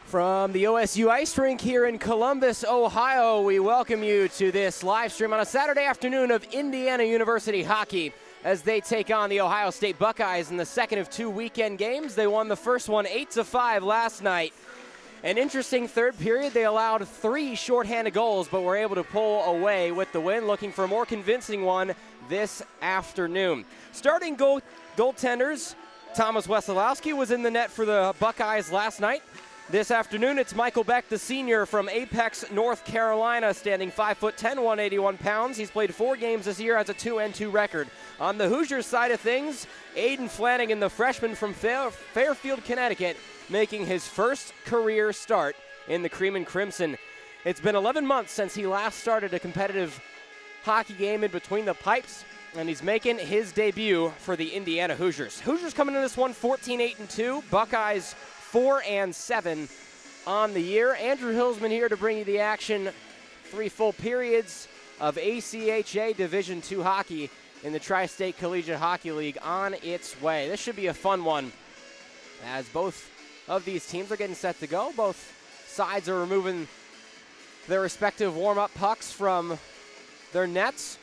From the OSU Ice Rink here in Columbus, Ohio, we welcome you to this live stream on a Saturday afternoon of Indiana University hockey as they take on the Ohio State Buckeyes in the second of two weekend games. They won the first one 8-5 last night. An interesting third period. They allowed 3 shorthanded goals, but were able to pull away with the win, looking for a more convincing one this afternoon. Starting goaltenders, Thomas Wesolowski was in the net for the Buckeyes last night. This afternoon, it's Michael Beck, the senior from Apex, North Carolina, standing 5'10", 181 pounds. He's played 4 games this year, has a 2-2 record. On the Hoosiers side of things, Aiden Flanagan, the freshman from Fairfield, Connecticut, making his first career start in the Cream and Crimson. It's been 11 months since he last started a competitive hockey game in between the pipes, and he's making his debut for the Indiana Hoosiers. Hoosiers coming into this one 14-8-2. Buckeyes 4-7 on the year. Andrew Hillsman here to bring you the action. 3 full periods of ACHA Division II hockey in the Tri-State Collegiate Hockey League on its way. This should be a fun one as both of these teams are getting set to go. Both sides are removing their respective warm-up pucks from their nets.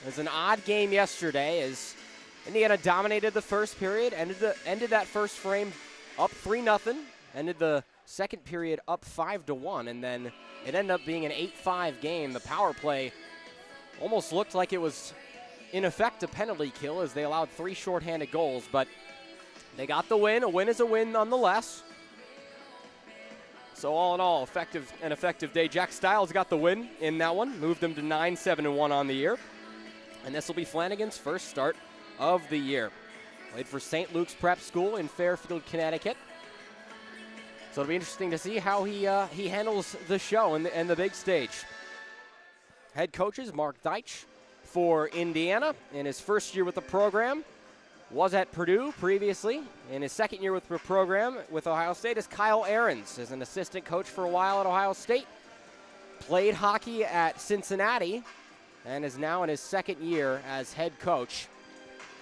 It was an odd game yesterday as Indiana dominated the first period, ended that first frame up 3-0, ended the second period up 5-1, and then it ended up being an 8-5 game. The power play almost looked like it was, in effect, a penalty kill as they allowed 3 shorthanded goals, but they got the win. A win is a win nonetheless. So all in all, an effective day. Jack Stiles got the win in that one, moved them to 9-7-1 on the year, and this will be Flanagan's first start of the year. Played for St. Luke's Prep School in Fairfield, Connecticut. So it'll be interesting to see how he handles the show and the big stage. Head coaches, Mark Deitch for Indiana in his first year with the program. Was at Purdue previously. In his second year with the program with Ohio State is Kyle Ahrens as an assistant coach for a while at Ohio State. Played hockey at Cincinnati and is now in his second year as head coach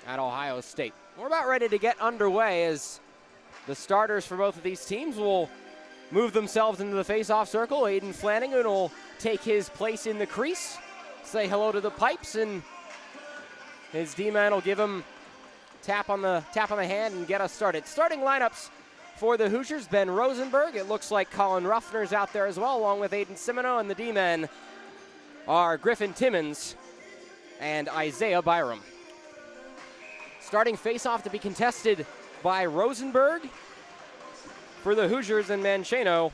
at Ohio State. We're about ready to get underway as the starters for both of these teams will move themselves into the face-off circle. Aiden Flanagan will take his place in the crease, say hello to the pipes, and his D-man will give him tap on the hand and get us started. Starting lineups for the Hoosiers: Ben Rosenberg. It looks like Colin Ruffner's out there as well, along with Aiden Simino, and the D-men are Griffin Timmons and Isaiah Byram. Starting face-off to be contested by Rosenberg for the Hoosiers and Mancheno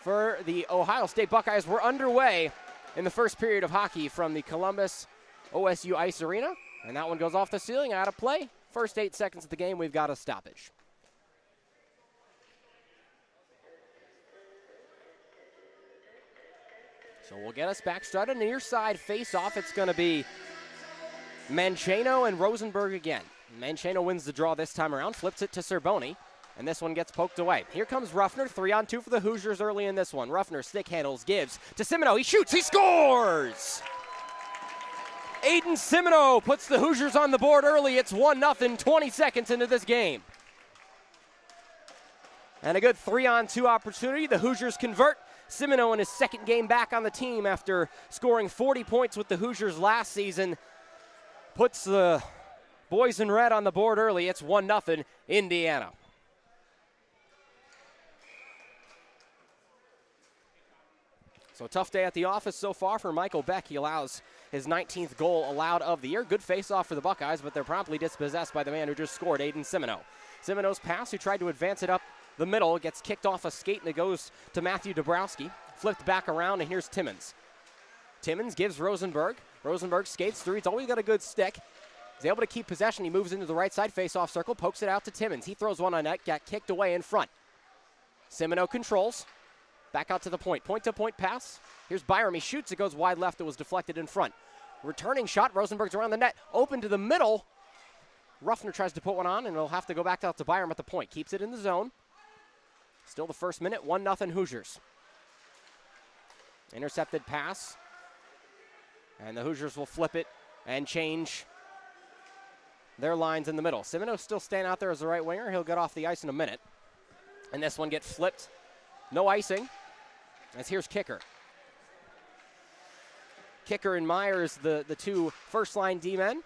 for the Ohio State Buckeyes. We're underway in the first period of hockey from the Columbus OSU Ice Arena, and that one goes off the ceiling, out of play. First 8 seconds of the game, we've got a stoppage. So we'll get us back started. Near side face-off, it's going to be Mancheno and Rosenberg again. Mancheno wins the draw this time around, flips it to Cerboni, and this one gets poked away. Here comes Ruffner, 3-on-2 for the Hoosiers early in this one. Ruffner stick handles, gives to Simino. He shoots, he scores! Aiden Simino puts the Hoosiers on the board early. It's 1-0, 20 seconds into this game. And a good 3-on-2 opportunity. The Hoosiers convert. Simino in his second game back on the team after scoring 40 points with the Hoosiers last season puts the boys in red on the board early. It's 1-0 Indiana. So tough day at the office so far for Michael Beck. He allows his 19th goal allowed of the year. Good face-off for the Buckeyes, but they're promptly dispossessed by the man who just scored, Aiden Simino. Simino's pass, who tried to advance it up the middle, gets kicked off a skate, and it goes to Matthew Dabrowski. Flipped back around, and here's Timmons. Timmons gives Rosenberg. Rosenberg skates through. He's always got a good stick. He's able to keep possession. He moves into the right side face-off circle, pokes it out to Timmons. He throws one on net, got kicked away in front. Simino controls. Back out to the point. Point-to-point pass. Here's Byram. He shoots. It goes wide left. It was deflected in front. Returning shot. Rosenberg's around the net. Open to the middle. Ruffner tries to put one on, and he'll have to go back out to Byram at the point. Keeps it in the zone. Still the first minute. 1-0 Hoosiers. Intercepted pass. And the Hoosiers will flip it and change their lines in the middle. Simino still staying out there as the right winger. He'll get off the ice in a minute. And this one gets flipped. No icing. As here's Kicker. Kicker and Myers, the two first-line D-men.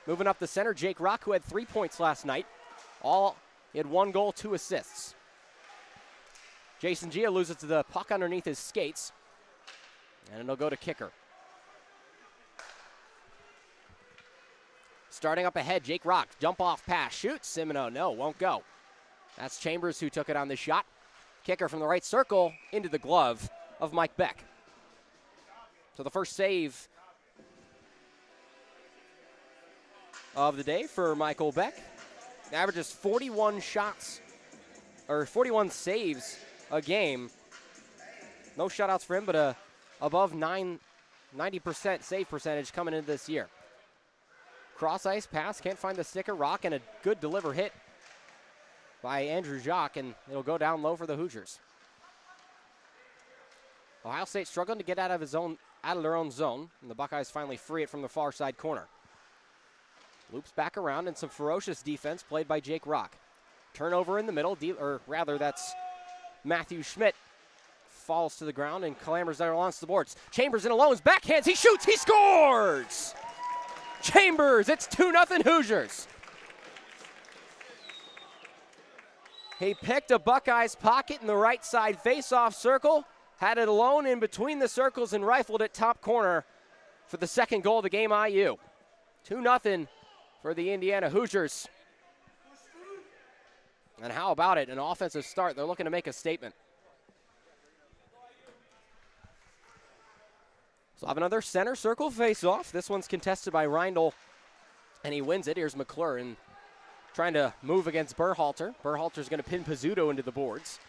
Moving up the center, Jake Rock, who had 3 points last night. He had 1 goal, 2 assists. Jason Gia loses to the puck underneath his skates. And it'll go to Kicker. Starting up ahead, Jake Rock, jump off pass, shoots. Simino, no, won't go. That's Chambers who took it on the shot. Kicker from the right circle into the glove of Mike Beck. So the first save of the day for Michael Beck. Averages 41 shots, or 41 saves a game. No shutouts for him, but above 90% save percentage coming into this year. Cross ice pass, can't find the sticker. Rock, and a good deliver hit by Andrew Jacques, and it'll go down low for the Hoosiers. Ohio State struggling to get out of their own zone, and the Buckeyes finally free it from the far side corner. Loops back around, and some ferocious defense played by Jake Rock. Turnover in the middle, or rather that's Matthew Schmidt. Falls to the ground and clambers there along the boards. Chambers in alone, backhands, he shoots, he scores! Chambers, it's 2-0 Hoosiers. He picked a Buckeyes pocket in the right side face-off circle, had it alone in between the circles and rifled it top corner for the second goal of the game, IU. 2-0 for the Indiana Hoosiers. And how about it, an offensive start. They're looking to make a statement. So I have another center circle face-off. This one's contested by Reindl, and he wins it. Here's McClure trying to move against Berhalter. Berhalter's going to pin Pizzuto into the boards.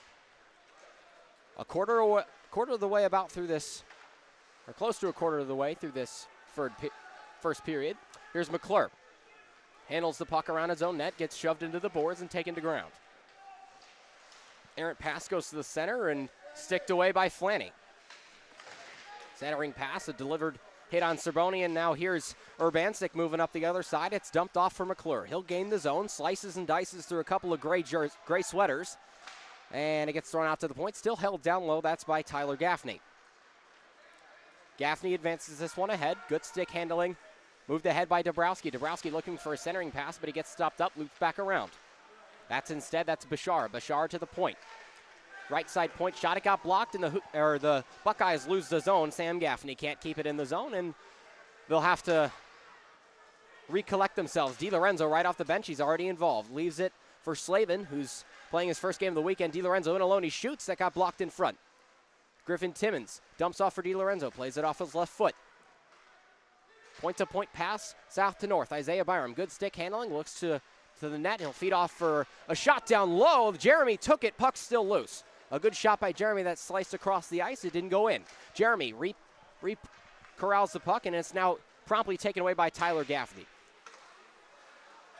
A quarter of the way about through this, or close to a quarter of the way through this first period. Here's McClure. Handles the puck around his own net, gets shoved into the boards and taken to ground. Errant pass goes to the center and sticked away by Flanny. Centering pass, a delivered hit on Cerboni, and now here's Urbancic moving up the other side. It's dumped off for McClure. He'll gain the zone, slices and dices through a couple of gray sweaters, and it gets thrown out to the point. Still held down low. That's by Tyler Gaffney. Gaffney advances this one ahead. Good stick handling. Moved ahead by Dabrowski. Dabrowski looking for a centering pass, but he gets stopped up, loops back around. That's Bashar. Bashar to the point. Right side point shot, it got blocked, and the Buckeyes lose the zone. Sam Gaffney can't keep it in the zone, and they'll have to recollect themselves. DiLorenzo right off the bench, he's already involved. Leaves it for Slavin, who's playing his first game of the weekend. DiLorenzo in alone, he shoots, that got blocked in front. Griffin Timmons dumps off for DiLorenzo, plays it off his left foot. Point-to-point pass, south to north. Isaiah Byram, good stick handling, looks to the net. He'll feed off for a shot down low. Jeremy took it, puck's still loose. A good shot by Jeremy that sliced across the ice. It didn't go in. Jeremy corrals the puck, and it's now promptly taken away by Tyler Gaffney.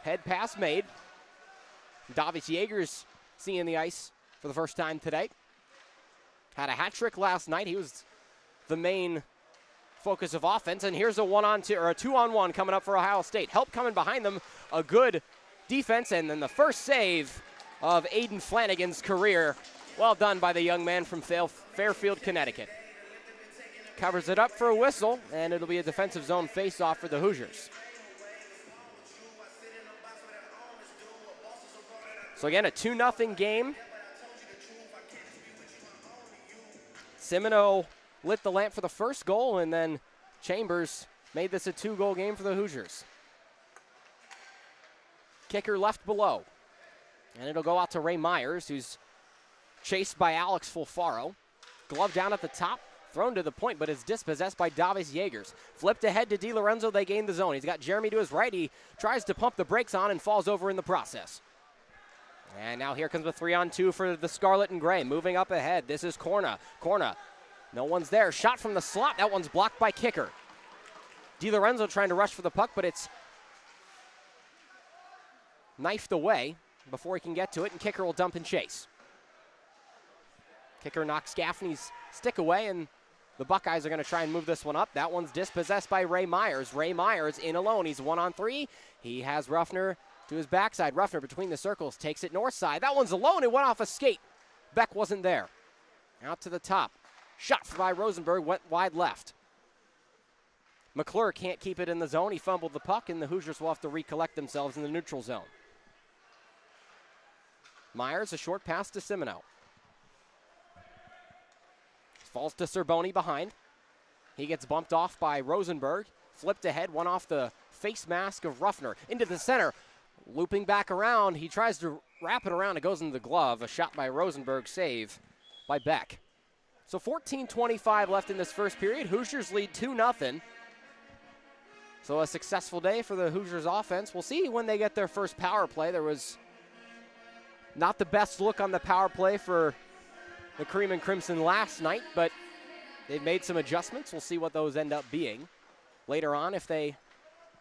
Head pass made. Davis Yeager's seeing the ice for the first time today. Had a hat trick last night. He was the main focus of offense, and here's a 1-on-2 or a 2-on-1 coming up for Ohio State. Help coming behind them. A good defense, and then the first save of Aiden Flanagan's career. Well done by the young man from Fairfield, Connecticut. Covers it up for a whistle, and it'll be a defensive zone face-off for the Hoosiers. So again, a 2-0 game. Simino lit the lamp for the first goal, and then Chambers made this a 2-goal game for the Hoosiers. Kicker left below, and it'll go out to Ray Myers, who's chased by Alex Fulfaro. Glove down at the top, thrown to the point, but is dispossessed by Davis Yeagers. Flipped ahead to DiLorenzo, they gain the zone. He's got Jeremy to his right. He tries to pump the brakes on and falls over in the process. And now here comes a 3-on-2 for the Scarlet and Gray. Moving up ahead, this is Corna. No one's there. Shot from the slot. That one's blocked by Kicker. DiLorenzo trying to rush for the puck, but it's knifed away before he can get to it, and Kicker will dump and chase. Kicker knocks Gaffney's stick away, and the Buckeyes are going to try and move this one up. That one's dispossessed by Ray Myers. Ray Myers in alone. He's 1-on-3. He has Ruffner to his backside. Ruffner between the circles takes it north side. That one's alone. It went off a skate Beck wasn't there. Out to the top. Shot by Rosenberg, went wide left. McClure can't keep it in the zone. He fumbled the puck, and the Hoosiers will have to recollect themselves in the neutral zone. Myers, a short pass to Simino. Falls to Cerboni behind. He gets bumped off by Rosenberg. Flipped ahead, one off the face mask of Ruffner. Into the center. Looping back around. He tries to wrap it around. It goes into the glove. A shot by Rosenberg, save by Beck. So 14:25 left in this first period. Hoosiers lead 2-0. So a successful day for the Hoosiers offense. We'll see when they get their first power play. There was not the best look on the power play for the Cream and Crimson last night, but they've made some adjustments. We'll see what those end up being later on if they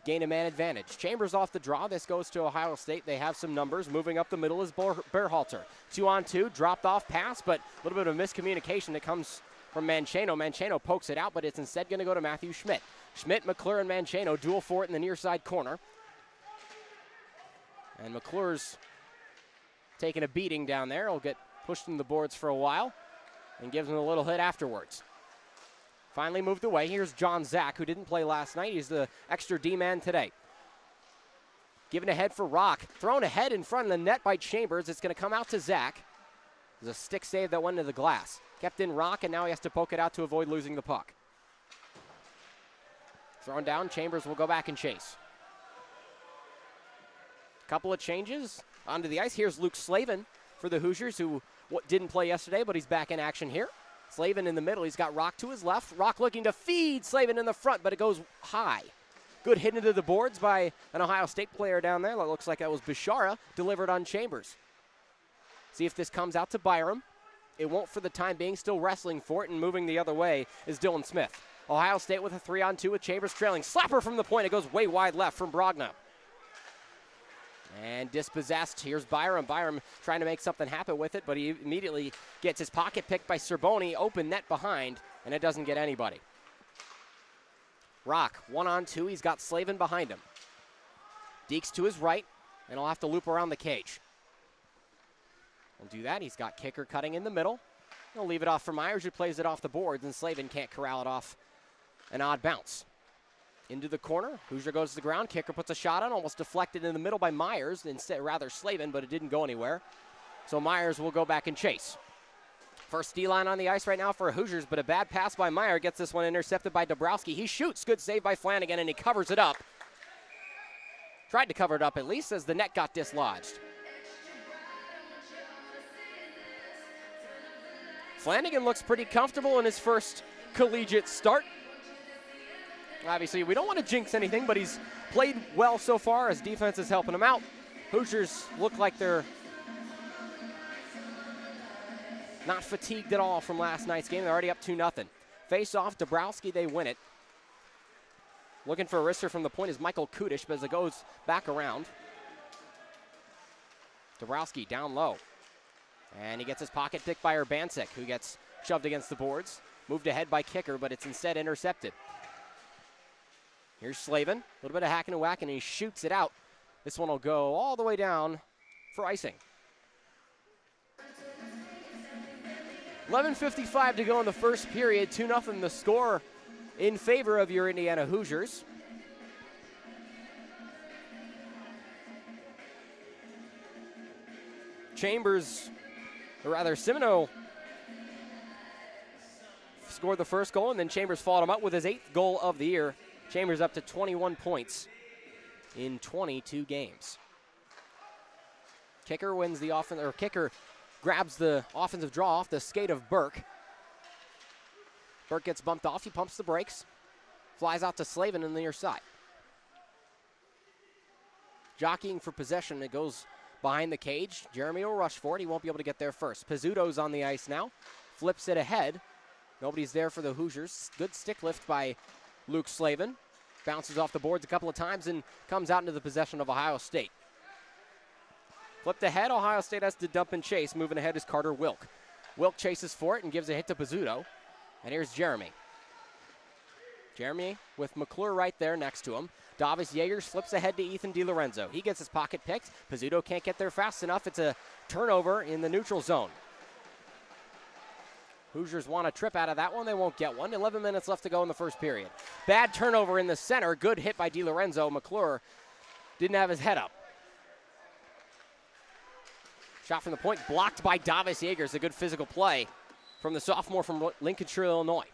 gain a man advantage. Chambers off the draw. This goes to Ohio State. They have some numbers. Moving up the middle is Berhalter. 2-on-2, dropped off pass, but a little bit of miscommunication that comes from Mancheno. Mancheno pokes it out, but it's instead going to go to Matthew Schmidt. Schmidt, McClure, and Mancheno duel for it in the near side corner. And McClure's taking a beating down there. He'll get pushed in the boards for a while and gives him a little hit afterwards. Finally moved away. Here's John Zach, who didn't play last night. He's the extra D-man today. Given ahead for Rock. Thrown ahead in front of the net by Chambers. It's going to come out to Zach. There's a stick save that went into the glass. Kept in Rock, and now he has to poke it out to avoid losing the puck. Thrown down. Chambers will go back and chase. Couple of changes onto the ice. Here's Luke Slavin for the Hoosiers, who didn't play yesterday, but he's back in action here. Slavin in the middle. He's got Rock to his left. Rock looking to feed Slavin in the front, but it goes high. Good hit into the boards by an Ohio State player down there. That looks like that was Bishara, delivered on Chambers. See if this comes out to Byram. It won't for the time being. Still wrestling for it, and moving the other way is Dylan Smith. Ohio State with a 3-on-2 with Chambers trailing. Slapper from the point. It goes way wide left from Brogna. And dispossessed. Here's Byram. Byram trying to make something happen with it, but he immediately gets his pocket picked by Cerboni. Open net behind, and it doesn't get anybody. Rock, 1-on-2. He's got Slavin behind him. Deeks to his right, and he'll have to loop around the cage. He'll do that. He's got Kicker cutting in the middle. He'll leave it off for Myers, who plays it off the boards, and Slavin can't corral it off an odd bounce. Into the corner. Hoosier goes to the ground. Kicker puts a shot on, almost deflected in the middle by Myers, instead rather Slavin, but it didn't go anywhere. So Myers will go back and chase. First D-line on the ice right now for Hoosiers, but a bad pass by Meyer gets this one intercepted by Dabrowski. He shoots. Good save by Flanagan, and he covers it up. Tried to cover it up at least as the net got dislodged. Flanagan looks pretty comfortable in his first collegiate start. Obviously, we don't want to jinx anything, but he's played well so far as defense is helping him out. Hoosiers look like they're not fatigued at all from last night's game. They're already up 2-0. Face off, Dabrowski, they win it. Looking for a wrister from the point is Michael Kudish, but as it goes back around. Dabrowski down low. And he gets his pocket picked by Urbancic, who gets shoved against the boards. Moved ahead by Kicker, but it's instead intercepted. Here's Slavin, a little bit of hacking and whacking, and he shoots it out. This one will go all the way down for icing. 11:55 to go in the first period. 2-0 the score in favor of your Indiana Hoosiers. Chambers, or rather Simino, scored the first goal, and then Chambers followed him up with his 8th goal of the year. Chambers up to 21 points in 22 games. Kicker wins the offense, or Kicker grabs the offensive draw off the skate of Burke. Burke gets bumped off. He pumps the brakes, flies out to Slavin on the near side. Jockeying for possession. It goes behind the cage. Jeremy will rush for it. He won't be able to get there first. Pizzuto's on the ice now. Flips it ahead. Nobody's there for the Hoosiers. Good stick lift by Luke Slavin. Bounces off the boards a couple of times and comes out into the possession of Ohio State. Flipped ahead. Ohio State has to dump and chase. Moving ahead is Carter Wilk. Wilk chases for it and gives a hit to Pizzuto. And here's Jeremy. Jeremy with McClure right there next to him. Davis Yeagers flips ahead to Ethan DiLorenzo. He gets his pocket picked. Pizzuto can't get there fast enough. It's a turnover in the neutral zone. Hoosiers want a trip out of that one. They won't get one. 11 minutes left to go in the first period. Bad turnover in the center. Good hit by DiLorenzo. McClure didn't have his head up. Shot from the point blocked by Davis Yeagers. A good physical play from the sophomore from Lincolnshire, Illinois.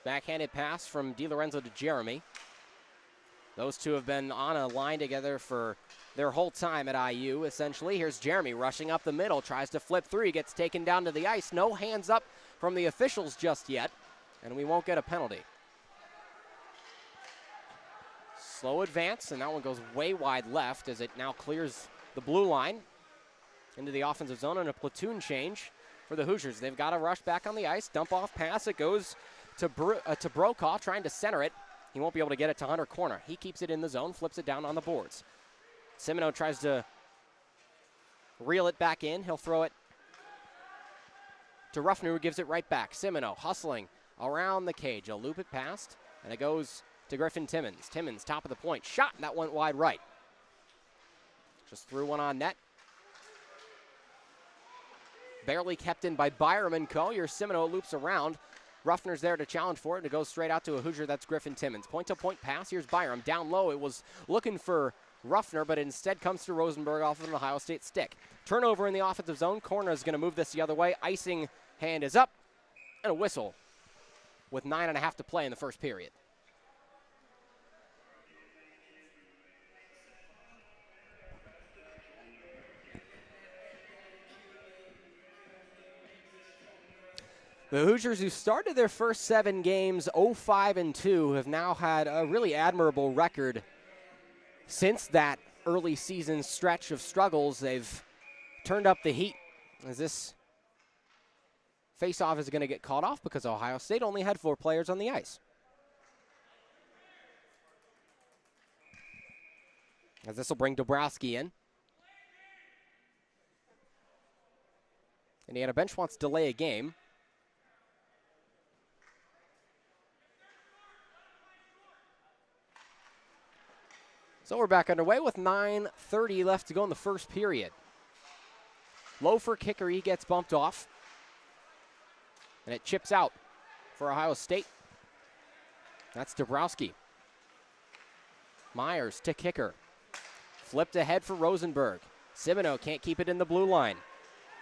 Backhanded pass from DiLorenzo to Jeremy. Those two have been on a line together for their whole time at IU, essentially. Here's Jeremy rushing up the middle, tries to flip through. He gets taken down to the ice. No hands up from the officials just yet, and we won't get a penalty. Slow advance, and that one goes way wide left as it now clears the blue line into the offensive zone, and a platoon change for the Hoosiers. They've got to rush back on the ice. Dump off pass. It goes to Brokaw, trying to center it. He won't be able to get it to Hunter Corner. He keeps it in the zone, flips it down on the boards. Semino tries to reel it back in. He'll throw it to Ruffner, who gives it right back. Semino hustling around the cage. He'll loop it past, and it goes to Griffin Timmons. Timmons, top of the point. Shot, and that went wide right. Just threw one on net. Barely kept in by Byram and co. Your Semino loops around. Ruffner's there to challenge for it, and it goes straight out to a Hoosier. That's Griffin Timmons. Point-to-point pass. Here's Byram. Down low, it was looking for Ruffner, but instead comes to Rosenberg off of an Ohio State stick. Turnover in the offensive zone. Corner is going to move this the other way. Icing hand is up, and a whistle with 9.5 to play in the first period. The Hoosiers, who started their first 7 games 0-5-2, have now had a really admirable record since that early season stretch of struggles. They've turned up the heat as this faceoff is going to get called off because Ohio State only had 4 players on the ice. As this will bring Dabrowski in. Indiana bench wants to delay a game. So we're back underway with 9:30 left to go in the first period. Loafer kicker, he gets bumped off. And it chips out for Ohio State. That's Dabrowski. Myers to kicker. Flipped ahead for Rosenberg. Semino can't keep it in the blue line.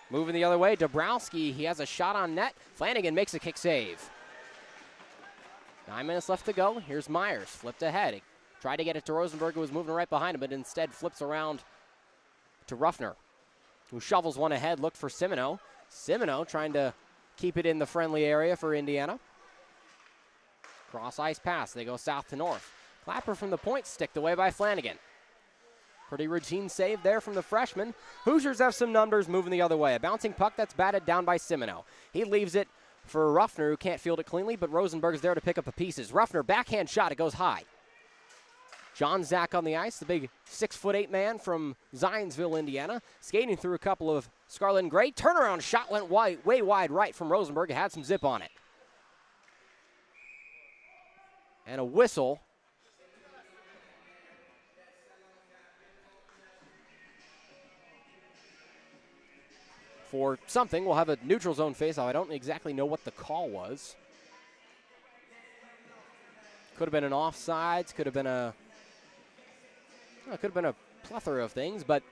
Moving the other way, Dabrowski, he has a shot on net. Flanagan makes a kick save. 9 minutes left to go. Here's Myers, flipped ahead. Tried to get it to Rosenberg, who was moving right behind him, but instead flips around to Ruffner, who shovels one ahead, looked for Semino. Semino trying to keep it in the friendly area for Indiana. Cross ice pass, they go south to north. Clapper from the point, sticked away by Flanagan. Pretty routine save there from the freshman. Hoosiers have some numbers moving the other way. A bouncing puck that's batted down by Semino. He leaves it for Ruffner, who can't field it cleanly, but Rosenberg is there to pick up the pieces. Ruffner, backhand shot, it goes high. John Zach on the ice, the big 6'8" man from Zionsville, Indiana, skating through a couple of scarlet and gray. Turnaround shot went wide, way wide right from Rosenberg. It had some zip on it. And a whistle. For something. We'll have a neutral zone faceoff. I don't exactly know what the call was. Could have been an offsides, could have been a plethora of things, but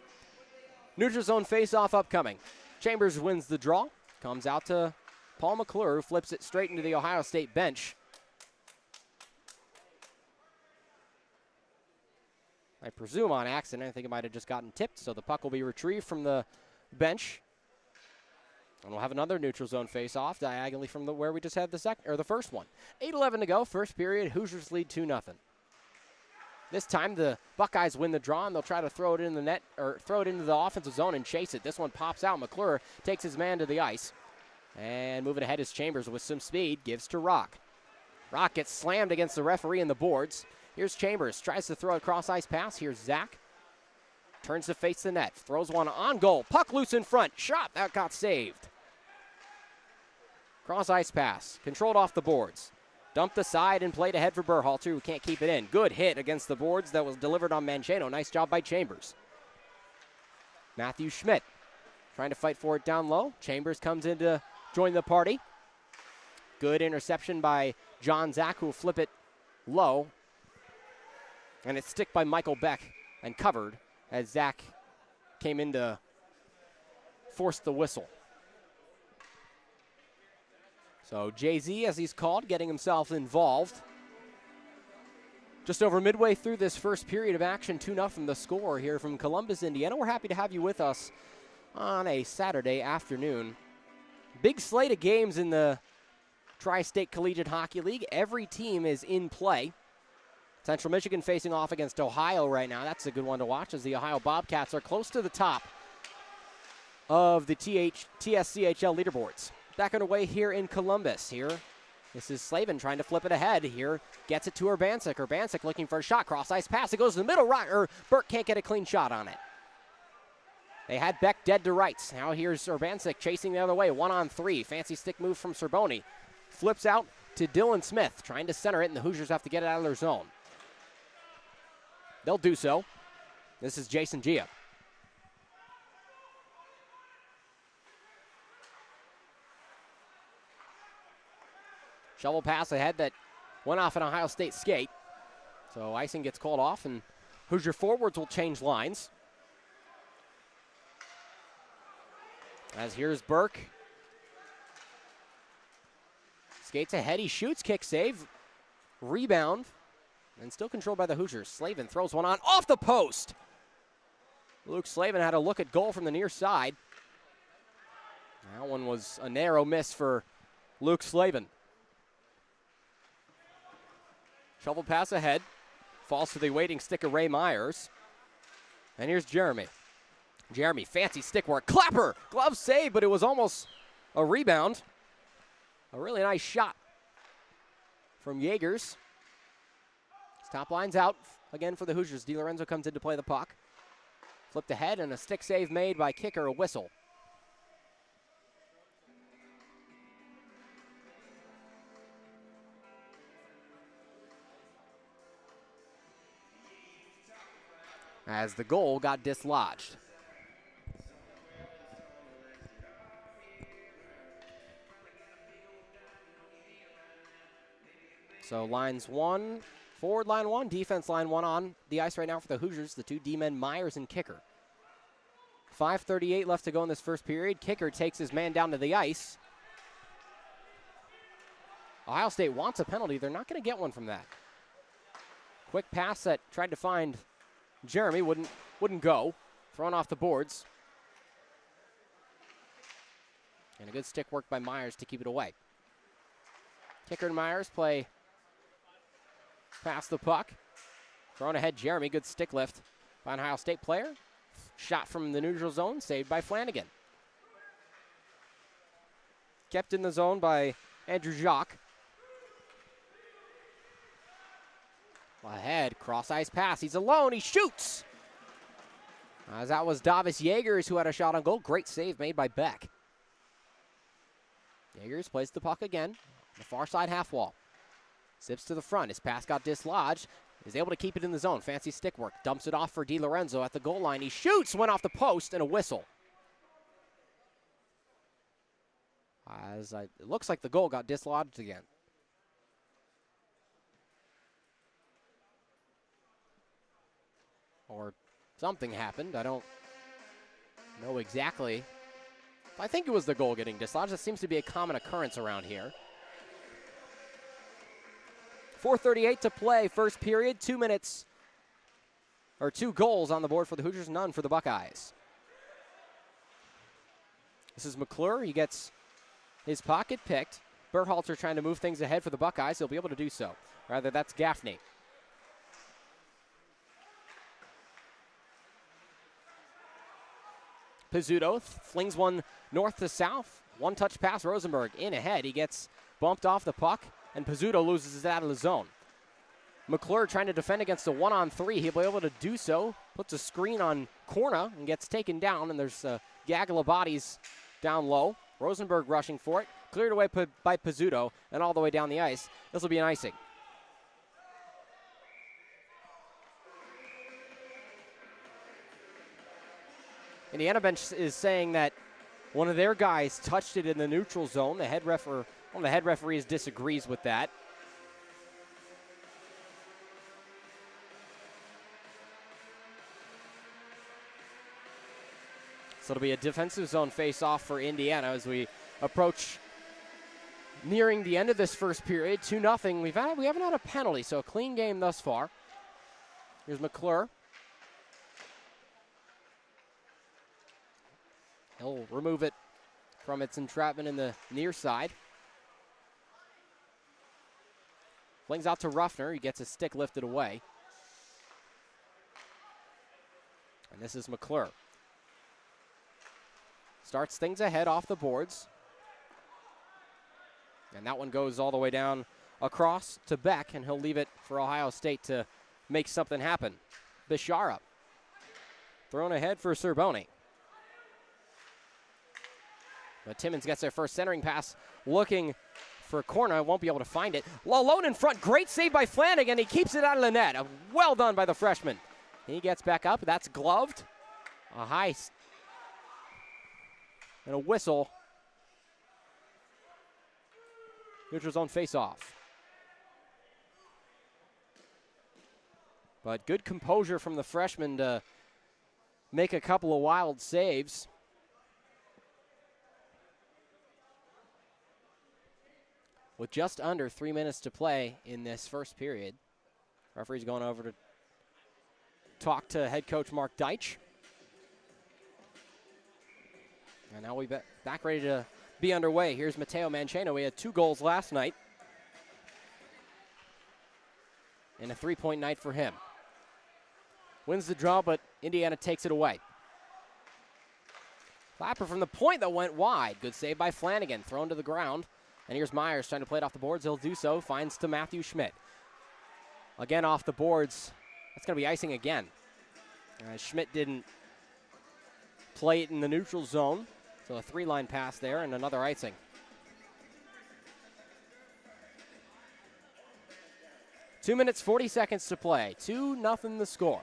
neutral zone face-off upcoming. Chambers wins the draw. Comes out to Paul McClure, who flips it straight into the Ohio State bench. I presume on accident. I think it might have just gotten tipped, so the puck will be retrieved from the bench. And we'll have another neutral zone face-off diagonally from where we just had the first one. 8:11 to go, first period. Hoosiers lead 2-0. This time the Buckeyes win the draw, and they'll try to throw it in the net, or throw it into the offensive zone and chase it. This one pops out. McClure takes his man to the ice. And moving ahead is Chambers with some speed, gives to Rock. Rock gets slammed against the referee in the boards. Here's Chambers, tries to throw a cross-ice pass. Here's Zach. Turns to face the net, throws one on goal. Puck loose in front, shot, that got saved. Cross-ice pass, controlled off the boards. Dumped aside and played ahead for Berhalter, who can't keep it in. Good hit against the boards that was delivered on Mancheno. Nice job by Chambers. Matthew Schmidt trying to fight for it down low. Chambers comes in to join the party. Good interception by John Zach, who will flip it low. And it's stick by Michael Beck and covered as Zach came in to force the whistle. So Jay-Z, as he's called, getting himself involved. Just over midway through this first period of action, 2-0 the score here from Columbus, Indiana. We're happy to have you with us on a Saturday afternoon. Big slate of games in the Tri-State Collegiate Hockey League. Every team is in play. Central Michigan facing off against Ohio right now. That's a good one to watch as the Ohio Bobcats are close to the top of the TSCHL leaderboards. Back underway here in Columbus. Here, this is Slavin trying to flip it ahead. Here, gets it to Urbancic. Urbancic looking for a shot. Cross-ice pass. It goes to the middle. Burke can't get a clean shot on it. They had Beck dead to rights. Now here's Urbancic chasing the other way. 1-on-3. Fancy stick move from Cerboni. Flips out to Dylan Smith, trying to center it, and the Hoosiers have to get it out of their zone. They'll do so. This is Jason Gia. Shovel pass ahead that went off an Ohio State skate. So icing gets called off, and Hoosier forwards will change lines. As here's Burke. Skates ahead, he shoots, kick save, rebound, and still controlled by the Hoosiers. Slavin throws one on, off the post. Luke Slavin had a look at goal from the near side. That one was a narrow miss for Luke Slavin. Shovel pass ahead, falls to the waiting stick of Ray Myers. And here's Jeremy. Jeremy, fancy stick work, Clapper, glove save, but it was almost a rebound. A really nice shot from Jaegers. Top line's out again for the Hoosiers. DiLorenzo comes in to play the puck. Flipped ahead and a stick save made by kicker, a whistle. As the goal got dislodged. So lines one, forward line one, defense line one on the ice right now for the Hoosiers. The two D-men, Myers and Kicker. 5:38 left to go in this first period. Kicker takes his man down to the ice. Ohio State wants a penalty. They're not going to get one from that. Quick pass that tried to find Jeremy, wouldn't go. Thrown off the boards. And a good stick work by Myers to keep it away. Kicker and Myers play past the puck. Thrown ahead, Jeremy. Good stick lift by an Ohio State player. Shot from the neutral zone, saved by Flanagan. Kept in the zone by Andrew Jacques. Ahead, cross-ice pass. He's alone. He shoots. As that was Davis Jaegers who had a shot on goal. Great save made by Beck. Jaegers plays the puck again on the far side half wall. Zips to the front. His pass got dislodged. Is able to keep it in the zone. Fancy stick work. Dumps it off for DiLorenzo at the goal line. He shoots. Went off the post and a whistle. It looks like the goal got dislodged again. Or something happened. I don't know exactly. I think it was the goal getting dislodged. That seems to be a common occurrence around here. 4:38 to play, first period. 2 minutes, or 2 goals on the board for the Hoosiers, none for the Buckeyes. This is McClure. He gets his pocket picked. Berhalter trying to move things ahead for the Buckeyes. He'll be able to do so. Rather, that's Gaffney. Pizzuto flings one north to south. One-touch pass, Rosenberg in ahead. He gets bumped off the puck, and Pizzuto loses it out of the zone. McClure trying to defend against a 1-on-3. He'll be able to do so. Puts a screen on Corna and gets taken down, and there's a gaggle of bodies down low. Rosenberg rushing for it. Cleared away by Pizzuto and all the way down the ice. This will be an icing. Indiana bench is saying that one of their guys touched it in the neutral zone. One of the head referees disagrees with that. So it'll be a defensive zone face-off for Indiana as we approach nearing the end of this first period. 2-0. We haven't had a penalty, so a clean game thus far. Here's McClure. He'll remove it from its entrapment in the near side. Flings out to Ruffner. He gets his stick lifted away. And this is McClure. Starts things ahead off the boards. And that one goes all the way down across to Beck, and he'll leave it for Ohio State to make something happen. Bishara thrown ahead for Cerboni. But Timmons gets their first centering pass, looking for Corna. Won't be able to find it. Alone in front. Great save by Flanagan. He keeps it out of the net. Well done by the freshman. He gets back up. That's gloved. A high and a whistle. Neutral zone face-off. But good composure from the freshman to make a couple of wild saves. With just under 3 minutes to play in this first period. Referee's going over to talk to head coach Mark Deitch. And now we back ready to be underway. Here's Mateo Mancheno. He had 2 goals last night. And a 3-point night for him. Wins the draw, but Indiana takes it away. Clapper from the point that went wide. Good save by Flanagan. Thrown to the ground. And here's Myers trying to play it off the boards. He'll do so. Finds to Matthew Schmidt. Again off the boards. That's going to be icing again. Schmidt didn't play it in the neutral zone. So a 3-line pass there and another icing. Two minutes, 40 seconds to play. 2-0 the score.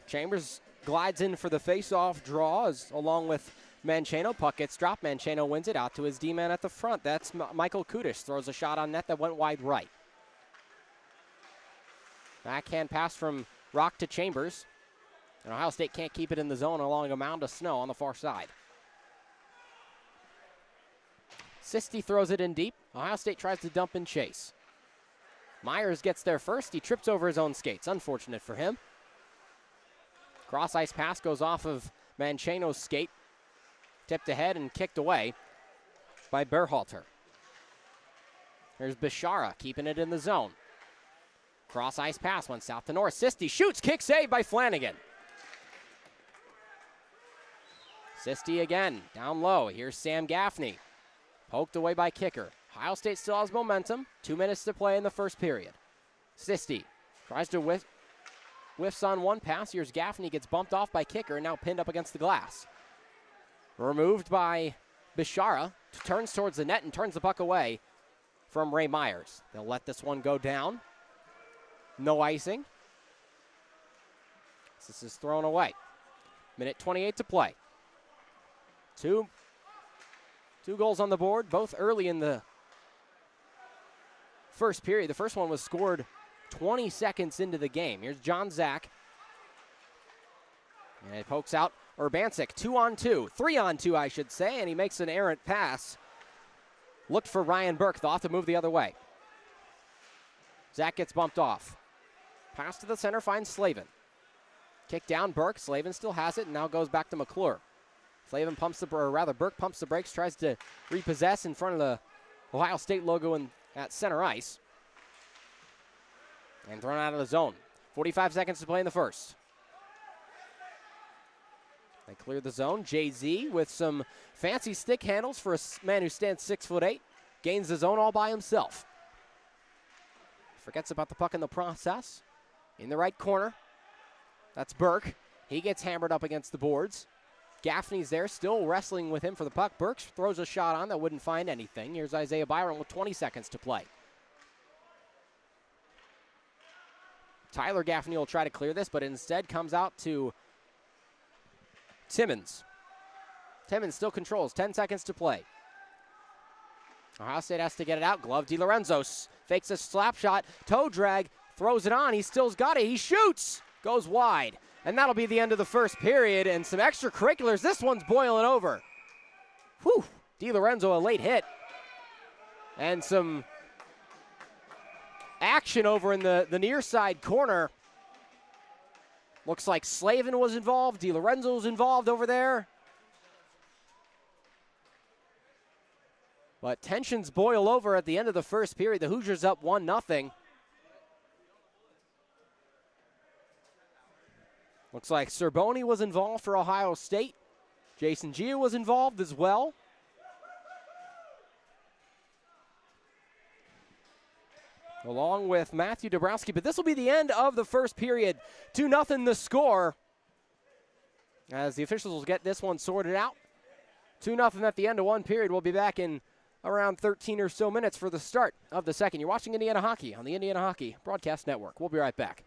Chambers glides in for the face-off draw along with Mancheno. Puck gets dropped. Mancheno wins it out to his D-man at the front. That's Michael Kudish. Throws a shot on net that went wide right. Backhand pass from Rock to Chambers. And Ohio State can't keep it in the zone along a mound of snow on the far side. Sisti throws it in deep. Ohio State tries to dump and chase. Myers gets there first. He trips over his own skates. Unfortunate for him. Cross ice pass goes off of Mancheno's skate. Tipped ahead and kicked away by Berhalter. Here's Bishara keeping it in the zone. Cross ice pass went south to north. Sisti shoots, kick save by Flanagan. Sisti again, down low. Here's Sam Gaffney. Poked away by kicker. Ohio State still has momentum. 2 minutes to play in the first period. Sisti tries to whiffs on one pass. Here's Gaffney, gets bumped off by kicker and now pinned up against the glass. Removed by Bishara. Turns towards the net and turns the puck away from Ray Myers. They'll let this one go down. No icing. This is thrown away. Minute 28 to play. Two goals on the board, both early in the first period. The first one was scored 20 seconds into the game. Here's John Zach. And it pokes out Urbancic. 2-on-2. 3-on-2, I should say. And he makes an errant pass. Looked for Ryan Burke. They'll have to move the other way. Zach gets bumped off. Pass to the center, finds Slavin. Kick down, Burke. Slavin still has it and now goes back to McClure. Slavin Burke pumps the brakes, tries to repossess in front of the Ohio State logo at center ice. And thrown out of the zone. 45 seconds to play in the first. They clear the zone. JZ with some fancy stick handles for a man who stands 6'8". Gains the zone all by himself. Forgets about the puck in the process. In the right corner. That's Burke. He gets hammered up against the boards. Gaffney's there, still wrestling with him for the puck. Burke throws a shot on that wouldn't find anything. Here's Isaiah Byron with 20 seconds to play. Tyler Gaffney will try to clear this, but instead comes out to Timmons. Timmons still controls, 10 seconds to play. Ohio State has to get it out. Glove DiLorenzo fakes a slap shot, toe drag, throws it on. He still's got it. He shoots, goes wide. And that'll be the end of the first period. And some extracurriculars. This one's boiling over. Whew. DiLorenzo, a late hit. And some action over in the near side corner. Looks like Slavin was involved. DiLorenzo was involved over there. But tensions boil over at the end of the first period. The Hoosiers up 1-0. Looks like Cerboni was involved for Ohio State. Jason Gia was involved as well. Along with Matthew Dabrowski. But this will be the end of the first period. 2-0 the score. As the officials will get this one sorted out. 2-0 at the end of one period. We'll be back in around 13 or so minutes for the start of the second. You're watching Indiana Hockey on the Indiana Hockey Broadcast Network. We'll be right back.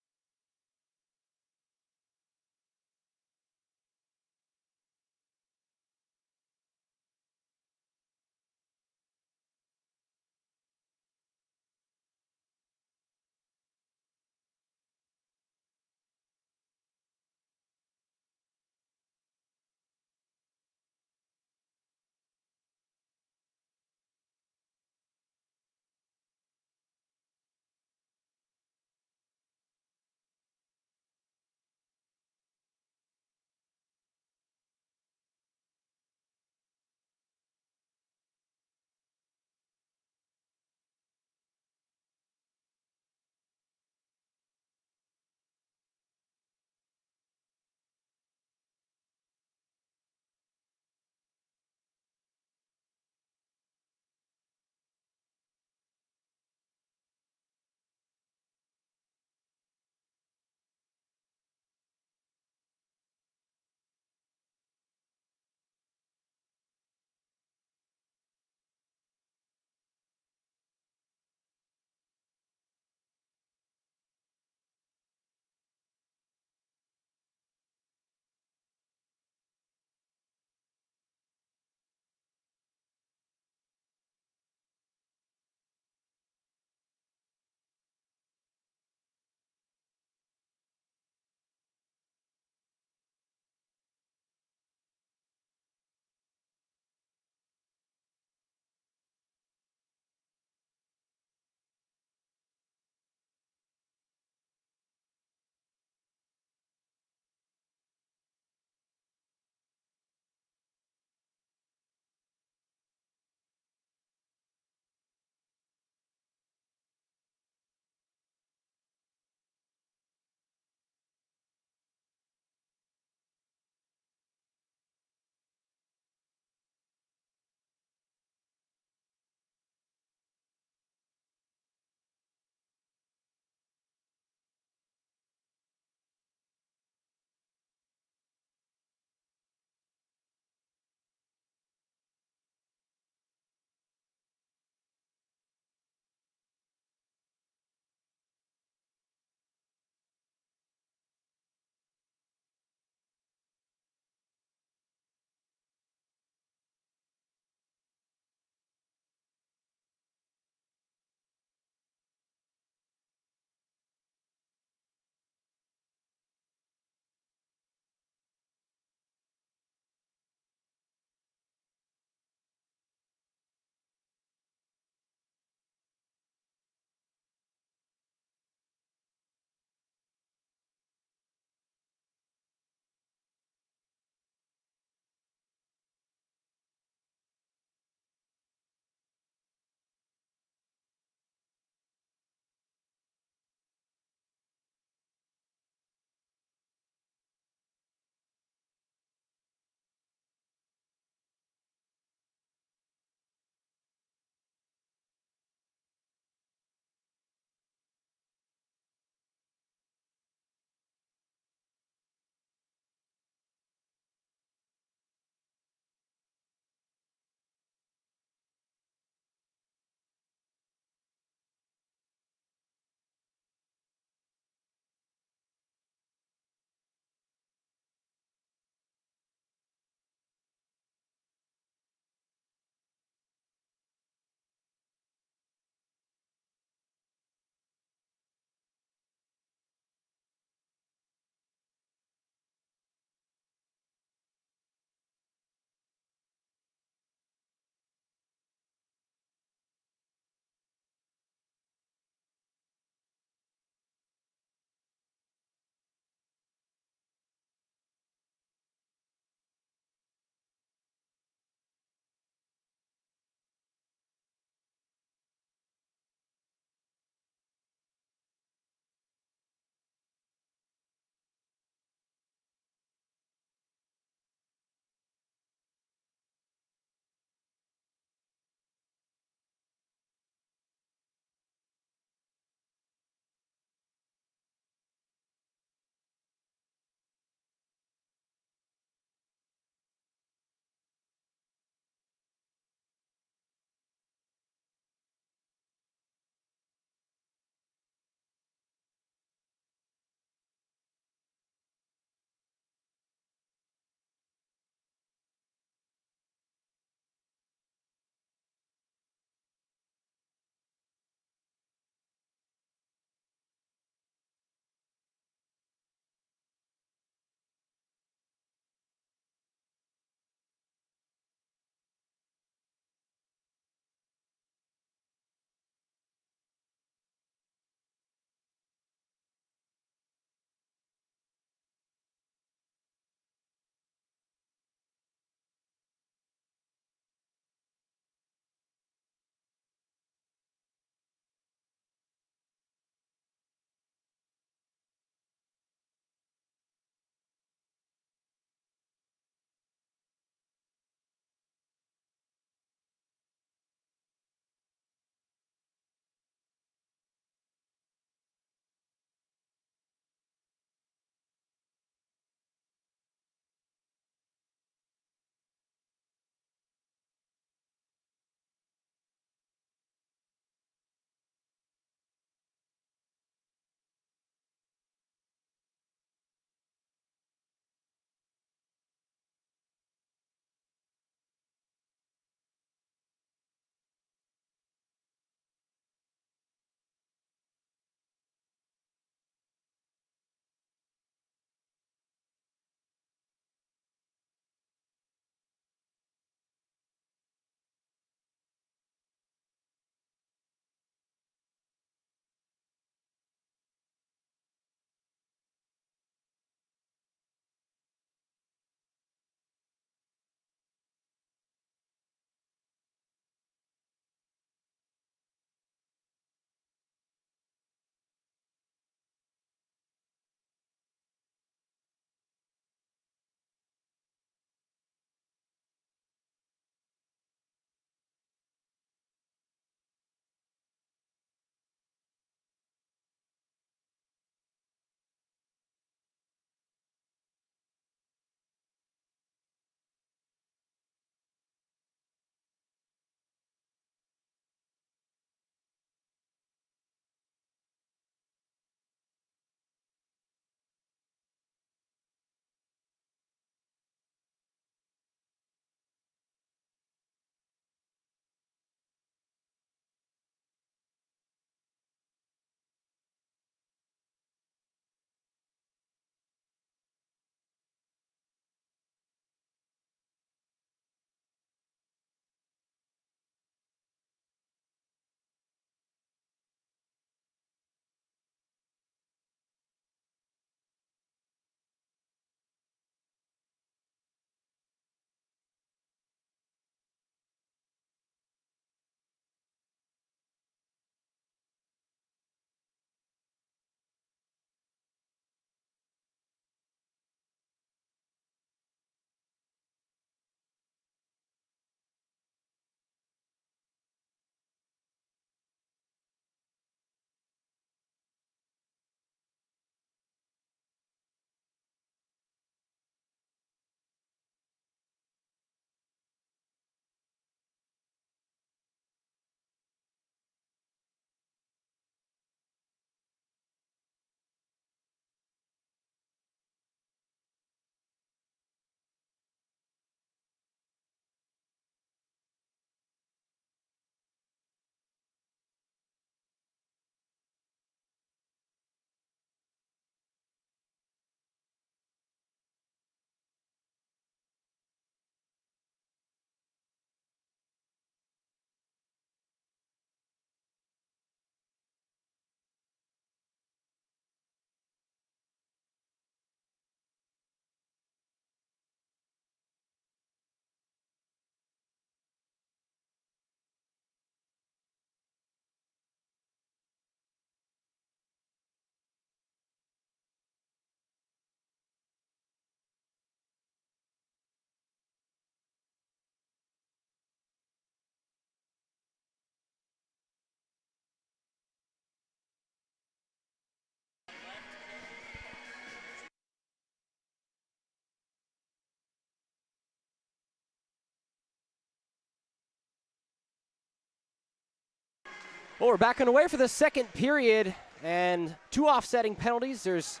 Well, we're back underway for the second period, and two offsetting penalties. There's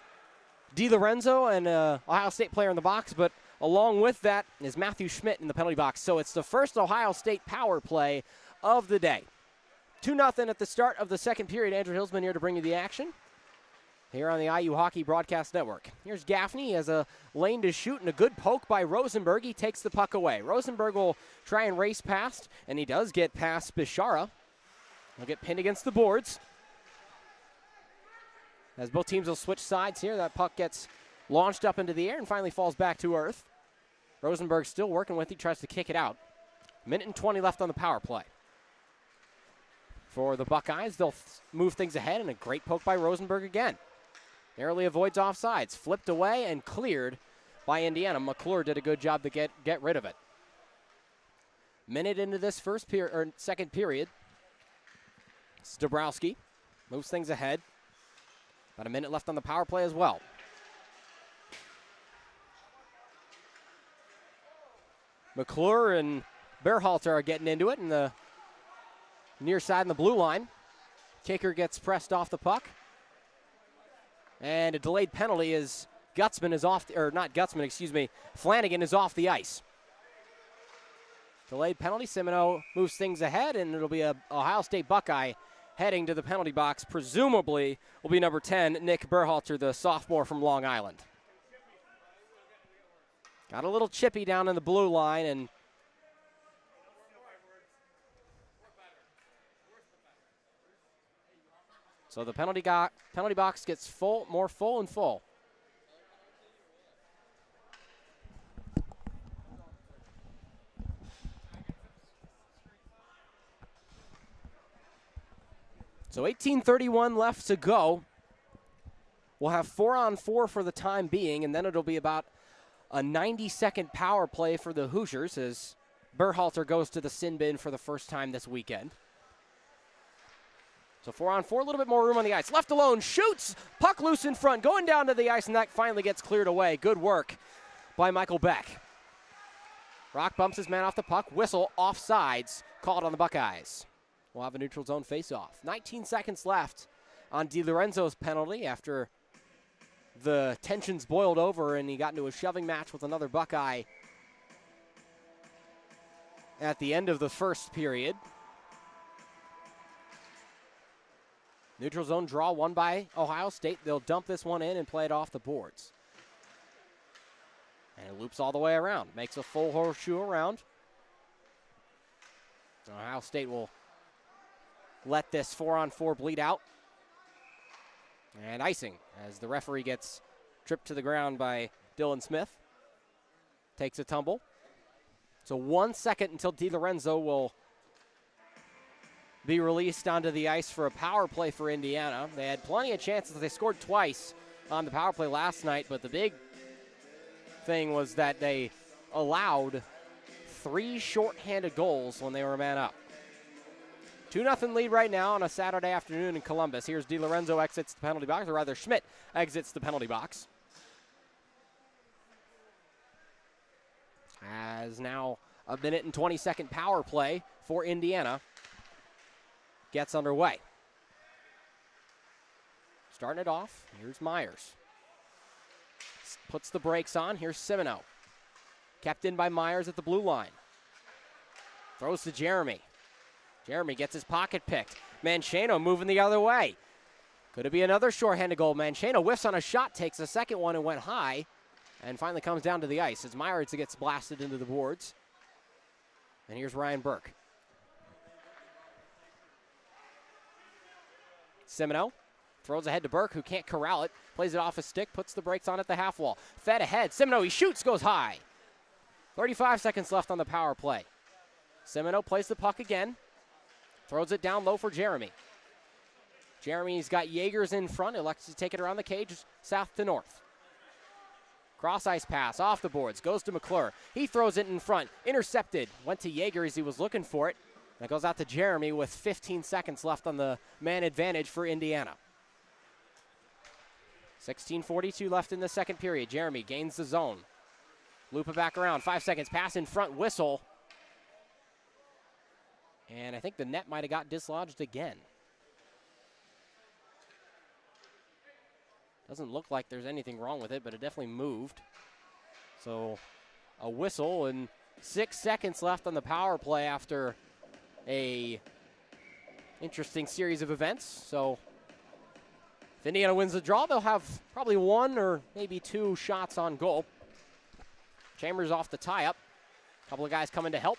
DiLorenzo, an Ohio State player in the box, but along with that is Matthew Schmidt in the penalty box. So it's the first Ohio State power play of the day. 2-0 at the start of the second period. Andrew Hillsman here to bring you the action here on the IU Hockey Broadcast Network. Here's Gaffney. He has a lane to shoot and a good poke by Rosenberg. He takes the puck away. Rosenberg will try and race past, and he does get past Bishara. He'll get pinned against the boards. As both teams will switch sides here, that puck gets launched up into the air and finally falls back to earth. Rosenberg still working with it, tries to kick it out. 1:20 left on the power play. For the Buckeyes, they'll move things ahead, and a great poke by Rosenberg again. Narrowly avoids offsides, flipped away and cleared by Indiana. McClure did a good job to get rid of it. Minute into this second period. Stabrowski moves things ahead. About a minute left on the power play as well. McClure and Berhalter are getting into it in the near side in the blue line. Kicker gets pressed off the puck. And a delayed penalty is Flanagan is off the ice. Delayed penalty. Semino moves things ahead, and it'll be a Ohio State Buckeye heading to the penalty box. Presumably will be number 10, Nick Berhalter, the sophomore from Long Island. Got a little chippy down in the blue line, and so the penalty box gets more full and full. So 18:31 left to go. We'll have 4-on-4 for the time being, and then it'll be about a 90-second power play for the Hoosiers as Berhalter goes to the sin bin for the first time this weekend. So 4-on-4, a little bit more room on the ice. Left alone, shoots, puck loose in front, going down to the ice, and that finally gets cleared away. Good work by Michael Beck. Rock bumps his man off the puck, whistle, offsides, called on the Buckeyes. We'll have a neutral zone face-off. 19 seconds left on DiLorenzo's penalty after the tensions boiled over and he got into a shoving match with another Buckeye at the end of the first period. Neutral zone draw won by Ohio State. They'll dump this one in and play it off the boards. And it loops all the way around. Makes a full horseshoe around. Ohio State will let this 4-on-4 bleed out. And icing as the referee gets tripped to the ground by Dylan Smith. Takes a tumble. So 1 second until DiLorenzo will be released onto the ice for a power play for Indiana. They had plenty of chances. They scored twice on the power play last night, but the big thing was that they allowed 3 shorthanded goals when they were man up. 2-0 lead right now on a Saturday afternoon in Columbus. Here's DiLorenzo exits the penalty box, or rather Schmidt exits the penalty box. As now a 1:20 power play for Indiana gets underway. Starting it off, here's Myers. Puts the brakes on, here's Semino. Kept in by Myers at the blue line. Throws to Jeremy. Jeremy gets his pocket picked. Mancheno moving the other way. Could it be another shorthanded goal? Mancheno whiffs on a shot, takes a second one and went high, and finally comes down to the ice as Myers gets blasted into the boards. And here's Ryan Burke. Semino throws ahead to Burke, who can't corral it. Plays it off his stick, puts the brakes on at the half wall. Fed ahead. Semino, he shoots, goes high. 35 seconds left on the power play. Semino plays the puck again. Throws it down low for Jeremy. Jeremy's got Yeagers in front. Elects to take it around the cage, south to north. Cross ice pass off the boards. Goes to McClure. He throws it in front. Intercepted. Went to Yeager as he was looking for it. That goes out to Jeremy with 15 seconds left on the man advantage for Indiana. 16:42 left in the second period. Jeremy gains the zone. Loop it back around. 5 seconds. Pass in front. Whistle. And I think the net might have got dislodged again. Doesn't look like there's anything wrong with it, but it definitely moved. So a whistle and 6 seconds left on the power play after a interesting series of events. So if Indiana wins the draw, they'll have probably 1 or maybe 2 shots on goal. Chambers off the tie-up. A couple of guys coming to help.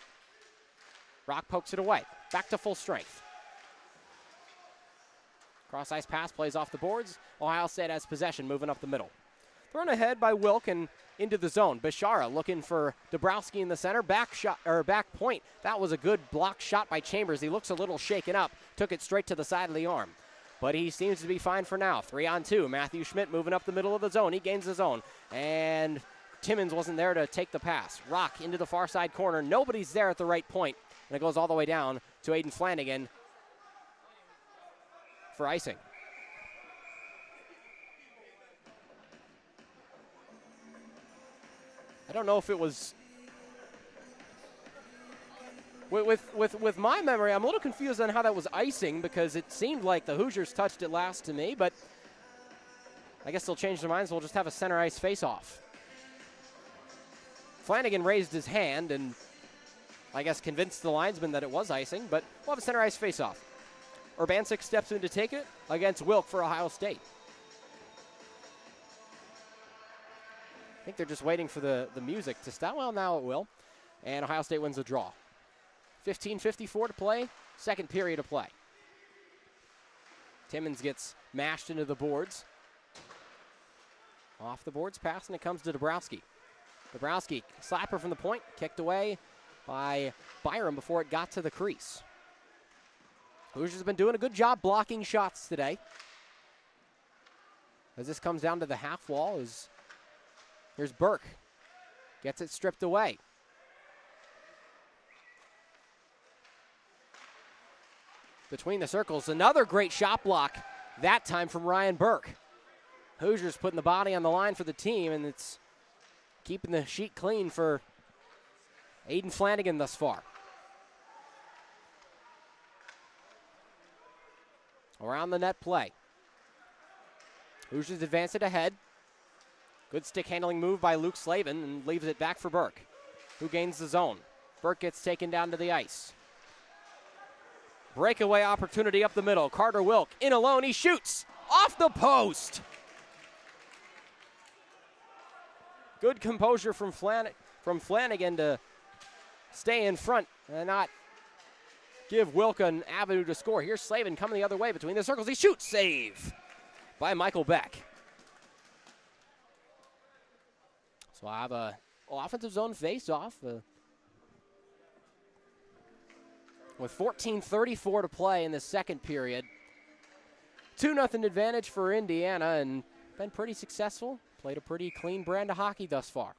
Rock pokes it away. Back to full strength. Cross-ice pass plays off the boards. Ohio State has possession, moving up the middle. Thrown ahead by Wilk and into the zone. Bishara looking for Dabrowski in the center. Back shot or back point. That was a good block shot by Chambers. He looks a little shaken up. Took it straight to the side of the arm. But he seems to be fine for now. 3-on-2. Matthew Schmidt moving up the middle of the zone. He gains the zone. And Timmons wasn't there to take the pass. Rock into the far side corner. Nobody's there at the right point. And it goes all the way down to Aiden Flanagan for icing. I don't know if it was with my memory. I'm a little confused on how that was icing because it seemed like the Hoosiers touched it last to me, but I guess they'll change their minds. We'll just have a center ice face-off. Flanagan raised his hand and I guess convinced the linesman that it was icing, but we'll have a center ice face-off. Urbancic steps in to take it against Wilk for Ohio State. I think they're just waiting for the music to stop. Well, now it will. And Ohio State wins the draw. 15:54 to play, second period of play. Timmons gets mashed into the boards. Off the boards pass, and it comes to Dabrowski. Dabrowski, slapper from the point, kicked away by Byram before it got to the crease. Hoosiers have been doing a good job blocking shots today. As this comes down to the half wall, here's Burke. Gets it stripped away. Between the circles, another great shot block, that time from Ryan Burke. Hoosiers putting the body on the line for the team, and it's keeping the sheet clean for Aiden Flanagan thus far. Around the net play. Hoosiers advance it ahead. Good stick handling move by Luke Slavin and leaves it back for Burke, who gains the zone. Burke gets taken down to the ice. Breakaway opportunity up the middle. Carter Wilk in alone. He shoots off the post. Good composure from Flanagan to stay in front and not give Wilk an avenue to score. Here's Slavin coming the other way between the circles. He shoots. Save by Michael Beck. So I have a offensive zone face-off with 14:34 to play in the second period. 2-0 advantage for Indiana, and been pretty successful. Played a pretty clean brand of hockey thus far.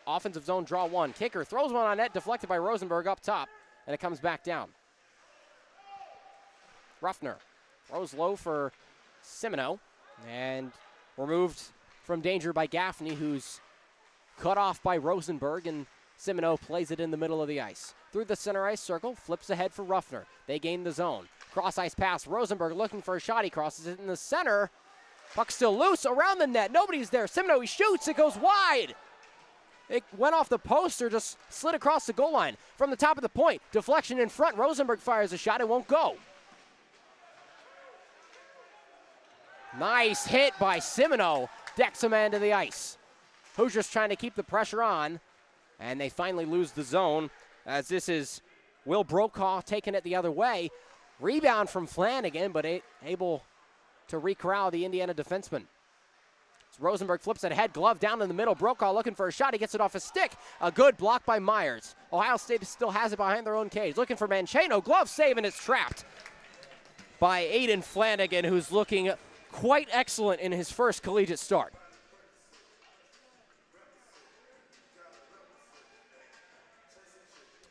Offensive zone draw one. Kicker throws one on net, deflected by Rosenberg up top, and it comes back down. Ruffner throws low for Semino, and removed from danger by Gaffney, who's cut off by Rosenberg, and Semino plays it in the middle of the ice. Through the center ice circle, flips ahead for Ruffner. They gain the zone. Cross-ice pass. Rosenberg looking for a shot. He crosses it in the center. Puck still loose around the net. Nobody's there. Semino, he shoots. It goes wide. It went off the post or just slid across the goal line. From the top of the point, deflection in front. Rosenberg fires a shot. It won't go. Nice hit by Semino. Decks a man to the ice. Hoosiers trying to keep the pressure on, and they finally lose the zone, as this is Will Brokaw taking it the other way. Rebound from Flanagan, but able to re-corral the Indiana defenseman. So Rosenberg flips it ahead, glove down in the middle. Brokaw looking for a shot. He gets it off a stick. A good block by Myers. Ohio State still has it behind their own cage. Looking for Mancheno. Glove save, and it's trapped by Aiden Flanagan, who's looking quite excellent in his first collegiate start.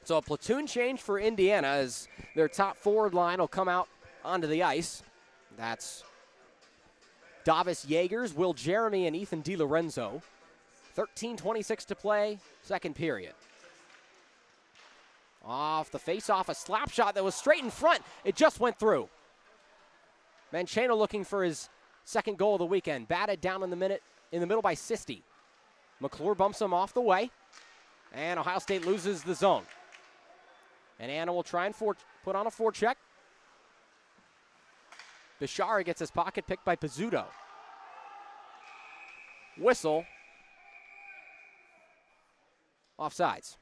So a platoon change for Indiana as their top forward line will come out onto the ice. That's Davis Yeagers, Will Jeremy, and Ethan DiLorenzo. 13:26 to play, second period. Off the face-off, a slap shot that was straight in front. It just went through. Mancheno looking for his second goal of the weekend. Batted down in the middle by Sisti. McClure bumps him off the way. And Ohio State loses the zone. And Anna will try and put on a forecheck. Bishara gets his pocket picked by Pizzuto. Whistle. Offsides.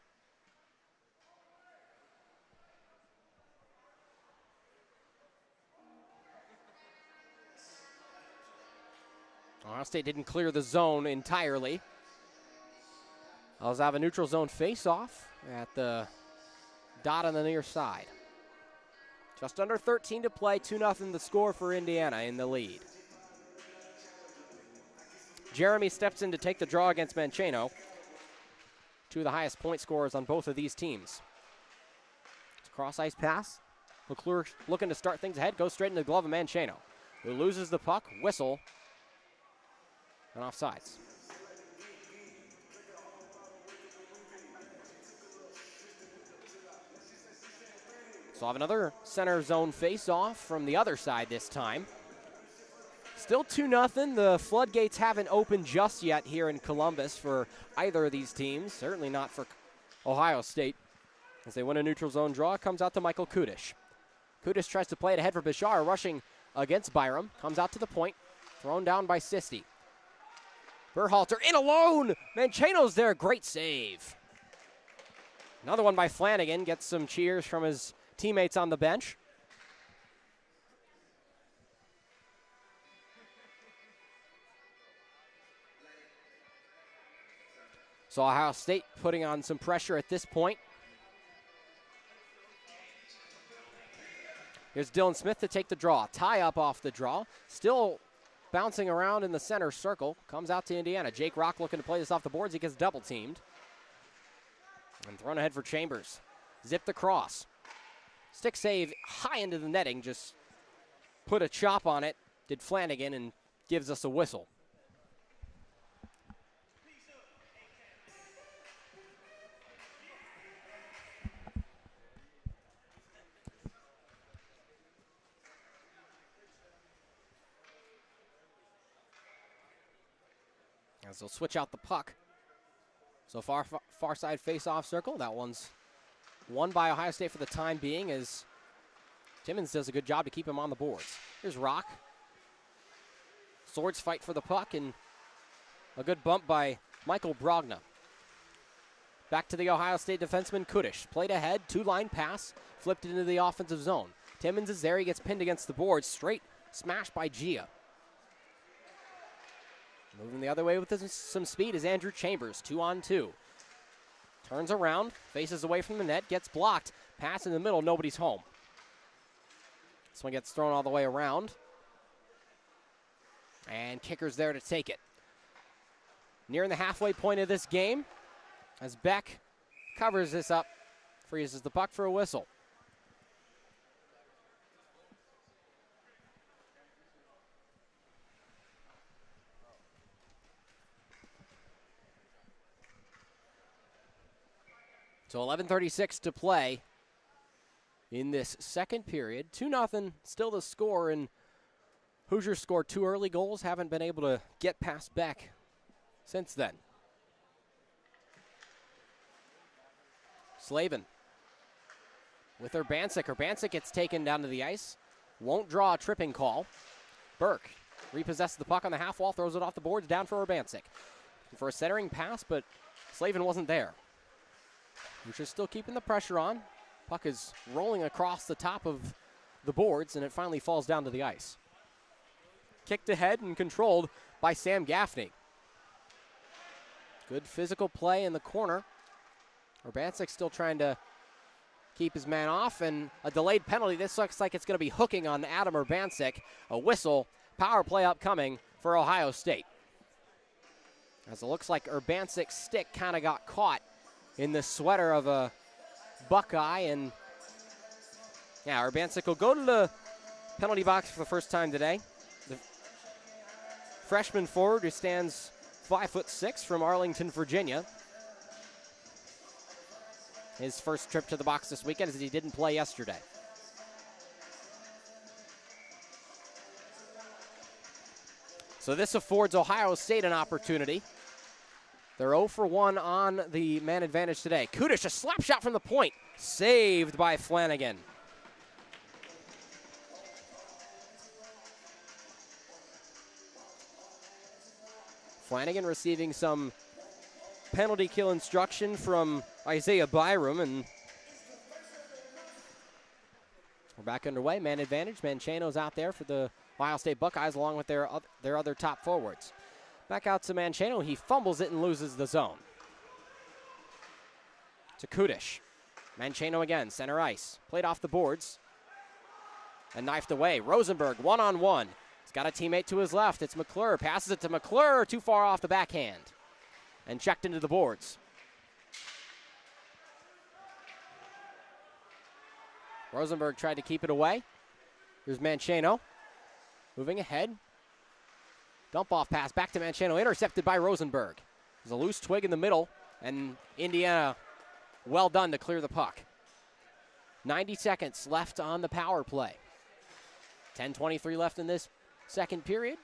Ohio State didn't clear the zone entirely. I'll have a neutral zone face-off at the dot on the near side. Just under 13 to play, 2-0 the score for Indiana in the lead. Jeremy steps in to take the draw against Mancheno. Two of the highest point scorers on both of these teams. It's a cross-ice pass. McClure looking to start things ahead, goes straight into the glove of Mancheno, who loses the puck, whistle, and offsides. So I'll have another center zone face-off from the other side this time. Still 2-0. The floodgates haven't opened just yet here in Columbus for either of these teams. Certainly not for Ohio State. As they win a neutral zone draw, it comes out to Michael Kudish. Kudish tries to play it ahead for Bishara, rushing against Byram. Comes out to the point, thrown down by Sisti. Berhalter in alone. Mancheno's there, great save. Another one by Flanagan, gets some cheers from his teammates on the bench. So Ohio State putting on some pressure at this point. Here's Dylan Smith to take the draw. Tie up off the draw. Still bouncing around in the center circle. Comes out to Indiana. Jake Rock looking to play this off the boards. He gets double teamed. And thrown ahead for Chambers. Zipped across. Stick save high into the netting. Just put a chop on it. Did Flanagan and gives us a whistle. As they'll switch out the puck. So far side face-off circle. That one's won by Ohio State for the time being as Timmons does a good job to keep him on the boards. Here's Rock. Swords fight for the puck and a good bump by Michael Brogna. Back to the Ohio State defenseman Kudish. Played ahead, two-line pass, flipped it into the offensive zone. Timmons is there, he gets pinned against the boards. Straight smash by Gia. Moving the other way with some speed is Andrew Chambers, 2-on-2. Turns around, faces away from the net, gets blocked. Pass in the middle, nobody's home. This one gets thrown all the way around. And kicker's there to take it. Nearing the halfway point of this game, as Beck covers this up, freezes the puck for a whistle. So 11:36 to play in this second period. 2-0 still the score, and Hoosiers scored two early goals, haven't been able to get past Beck since then. Slavin with Urbancic. Urbancic gets taken down to the ice. Won't draw a tripping call. Burke repossesses the puck on the half wall, throws it off the boards, down for Urbancic. For a centering pass, but Slavin wasn't there. Hoosiers still keeping the pressure on. Puck is rolling across the top of the boards, and it finally falls down to the ice. Kicked ahead and controlled by Sam Gaffney. Good physical play in the corner. Urbancic still trying to keep his man off, and a delayed penalty. This looks like it's going to be hooking on Adam Urbancic. A whistle, power play upcoming for Ohio State. As it looks like Urbancic's stick kind of got caught in the sweater of a Buckeye, and yeah, Urbancic will go to the penalty box for the first time today. The freshman forward who stands 5'6" from Arlington, Virginia. His first trip to the box this weekend as he didn't play yesterday. So this affords Ohio State an opportunity. They're 0 for 1 on the man advantage today. Kudish, a slap shot from the point, saved by Flanagan. Flanagan receiving some penalty kill instruction from Isaiah Byram, and we're back underway. Man advantage. Manchano's out there for the Ohio State Buckeyes along with their other top forwards. Back out to Manchano. He fumbles it and loses the zone. To Kudish. Manchano again, center ice. Played off the boards and knifed away. Rosenberg one-on-one. He's got a teammate to his left. It's McClure. Passes it to McClure. Too far off the backhand. And checked into the boards. Rosenberg tried to keep it away. Here's Manchano. Moving ahead. Dump off pass back to Manchano. Intercepted by Rosenberg. There's a loose twig in the middle. And Indiana, well done to clear the puck. 90 seconds left on the power play. 10:23 left in this second period.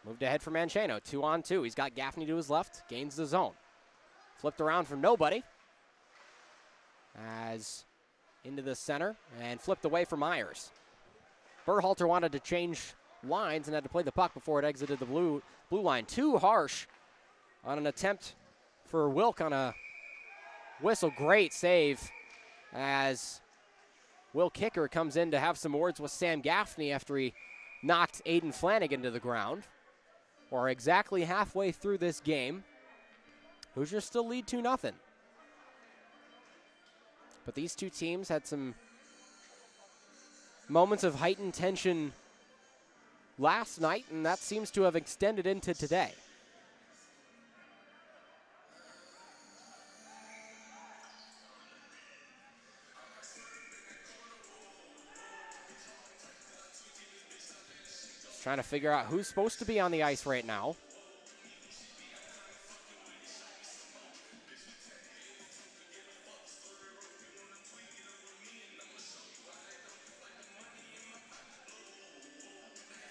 Moved ahead for Manchano, 2-on-2. He's got Gaffney to his left, gains the zone. Flipped around for nobody. As into the center and flipped away for Myers. Berhalter wanted to change lines and had to play the puck before it exited the blue line. Too harsh on an attempt for Wilk on a whistle. Great save as Will Kicker comes in to have some words with Sam Gaffney after he knocked Aiden Flanagan to the ground. We're exactly halfway through this game. Hoosiers still lead 2-0. But these two teams had some moments of heightened tension last night, and that seems to have extended into today. Just trying to figure out who's supposed to be on the ice right now.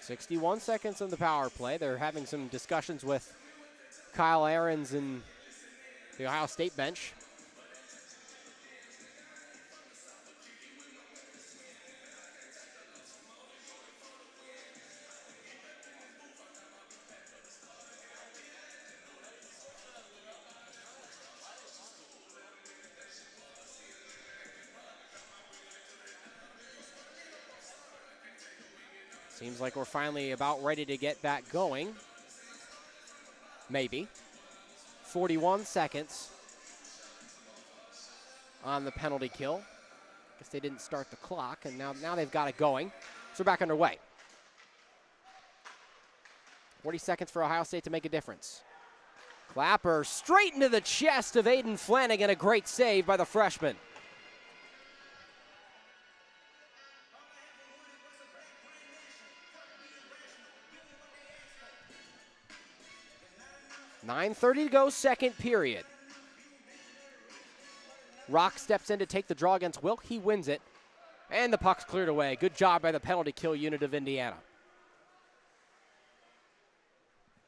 .61 seconds on the power play. They're having some discussions with Kyle Ahrens and the Ohio State bench. Seems like we're finally about ready to get back going. Maybe. 41 seconds on the penalty kill. Guess they didn't start the clock, and now they've got it going. So we're back underway. 40 seconds for Ohio State to make a difference. Clapper straight into the chest of Aiden Flanagan. A great save by the freshman. .9:30 to go, second period. Rock steps in to take the draw against Wilk. He wins it, and the puck's cleared away. Good job by the penalty kill unit of Indiana.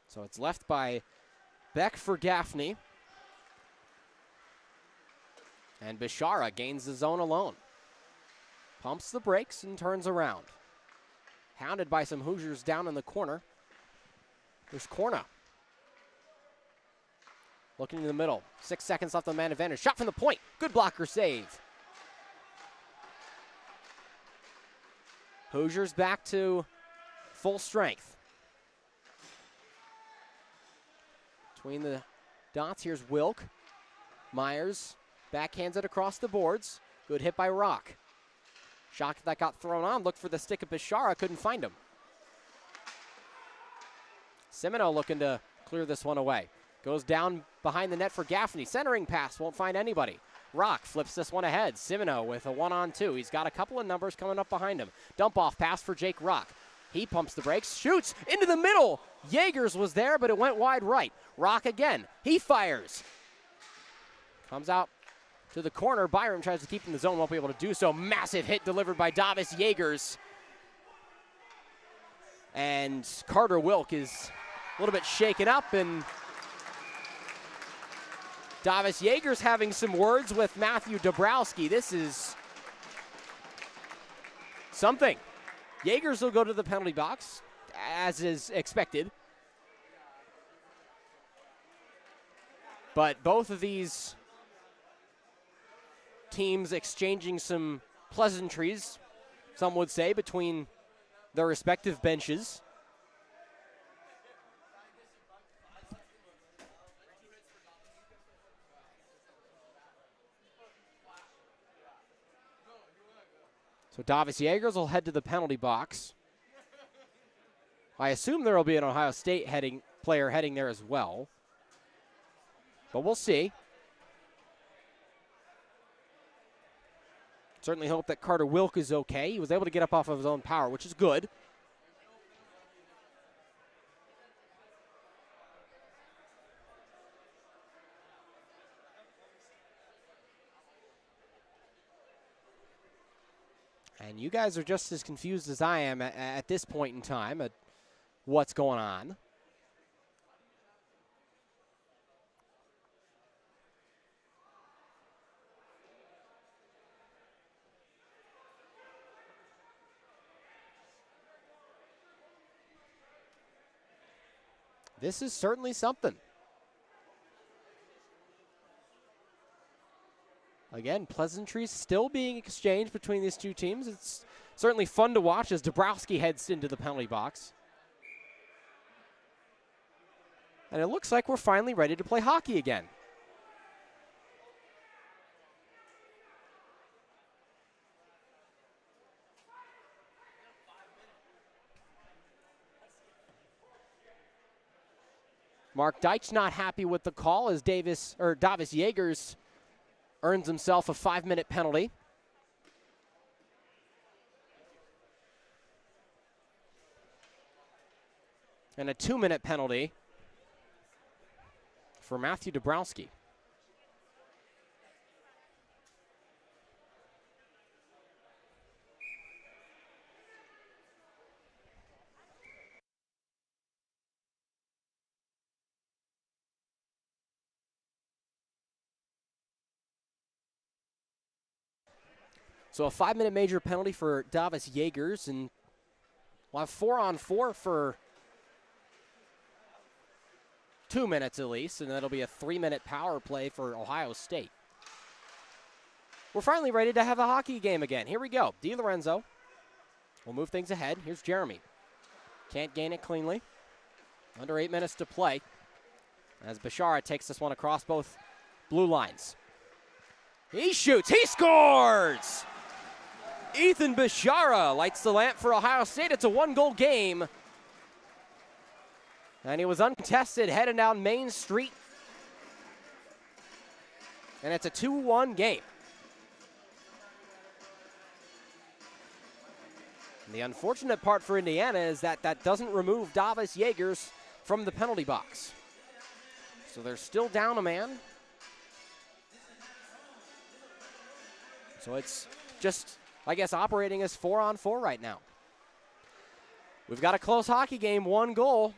So it's left by Beck for Gaffney. And Bishara gains the zone alone. Pumps the brakes and turns around. Hounded by some Hoosiers down in the corner. There's Corna. Looking in the middle. 6 seconds left on man advantage. Shot from the point. Good blocker save. Hoosiers back to full strength. Between the dots, here's Wilk. Myers backhands it across the boards. Good hit by Rock. Shot that got thrown on. Looked for the stick of Bishara. Couldn't find him. Semino looking to clear this one away. Goes down behind the net for Gaffney. Centering pass, won't find anybody. Rock flips this one ahead. Semino with a 1-on-2. He's got a couple of numbers coming up behind him. Dump off pass for Jake Rock. He pumps the brakes, shoots into the middle. Yeagers was there, but it went wide right. Rock again. He fires. Comes out to the corner. Byram tries to keep in the zone, won't be able to do so. Massive hit delivered by Davis Yeagers. And Carter Wilk is a little bit shaken up, and Davis Yeager's having some words with Matthew Dabrowski. This is something. Yeagers will go to the penalty box, as is expected. But both of these teams exchanging some pleasantries, some would say, between their respective benches. So Davis Yeagers will head to the penalty box. I assume there will be an Ohio State player heading there as well. But we'll see. Certainly hope that Carter Wilk is okay. He was able to get up off of his own power, which is good. And you guys are just as confused as I am at this point in time at what's going on. This is certainly something. Again, pleasantries still being exchanged between these two teams. It's certainly fun to watch as Dabrowski heads into the penalty box. And it looks like we're finally ready to play hockey again. Mark Deitch not happy with the call as Davis Yeagers earns himself a 5-minute penalty. And a 2-minute penalty for Matthew Dabrowski. So a 5-minute major penalty for Davis Yeagers, and we'll have 4-on-4 for 2 minutes at least, and that'll be a 3-minute power play for Ohio State. We're finally ready to have a hockey game again. Here we go. DiLorenzo will move things ahead. Here's Jeremy. Can't gain it cleanly. Under 8 minutes to play as Bashara takes this one across both blue lines. He shoots. He scores! Ethan Bashara lights the lamp for Ohio State. It's a 1-goal game. And he was uncontested heading down Main Street. And it's a 2-1 game. And the unfortunate part for Indiana is that that doesn't remove Davis Yeagers from the penalty box. So they're still down a man. So it's just, I guess, operating as 4-on-4 right now. We've got a close hockey game. 1 goal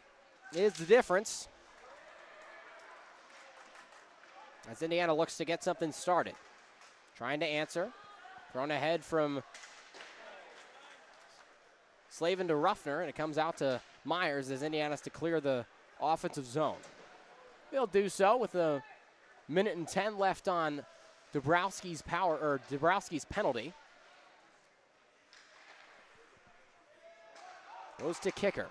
is the difference as Indiana looks to get something started. Trying to answer. Thrown ahead from Slavin to Ruffner, and it comes out to Myers as Indiana's to clear the offensive zone. They'll do so with a 1:10 left on Dabrowski's penalty. Goes to Kicker.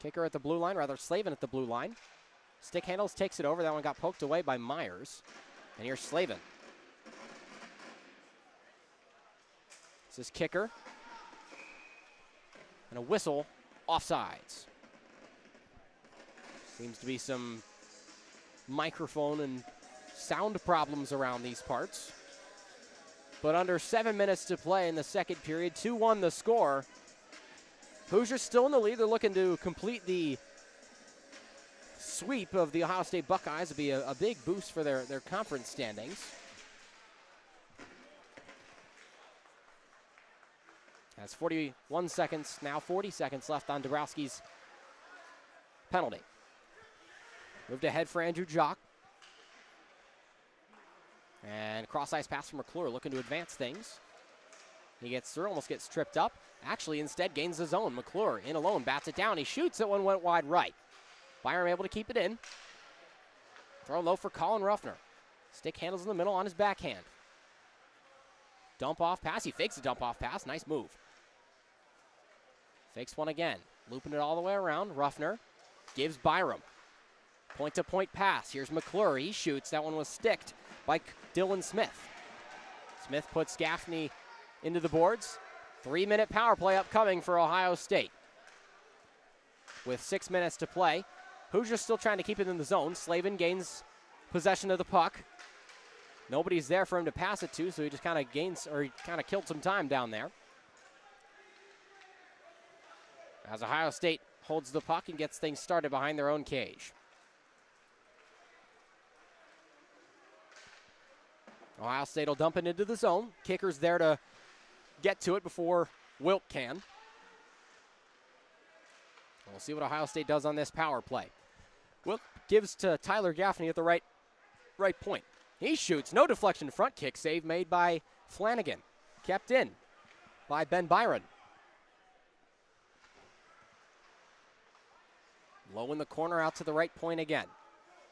Kicker at the blue line, rather Slavin at the blue line. Stick handles, takes it over. That one got poked away by Myers. And here's Slavin. This is Kicker. And a whistle, offsides. Seems to be some microphone and sound problems around these parts. But under 7 minutes to play in the second period, 2-1 the score. Hoosiers still in the lead. They're looking to complete the sweep of the Ohio State Buckeyes. It'll be a big boost for their conference standings. Has 41 seconds, now 40 seconds left on Dabrowski's penalty. Moved ahead for Andrew Jock. And cross-ice pass from McClure, looking to advance things. He gets through, almost gets tripped up. Actually, instead, gains the zone. McClure in alone, bats it down. He shoots, that one went wide right. Byram able to keep it in. Throw low for Colin Ruffner. Stick handles in the middle on his backhand. Dump off pass, he fakes a dump off pass, nice move. Fakes one again, looping it all the way around. Ruffner gives Byram. Point-to-point pass, here's McClure, he shoots. That one was sticked by Dylan Smith. Smith puts Gaffney into the boards. 3-minute power play upcoming for Ohio State. With 6 minutes to play, Hoosiers still trying to keep it in the zone. Slavin gains possession of the puck. Nobody's there for him to pass it to, so he just kind of killed some time down there. As Ohio State holds the puck and gets things started behind their own cage. Ohio State will dump it into the zone. Kicker's there to get to it before Wilk can. We'll see what Ohio State does on this power play. Wilk gives to Tyler Gaffney at the right point. He shoots, no deflection, front kick save made by Flanagan. Kept in by Ben Byron. Low in the corner, out to the right point again.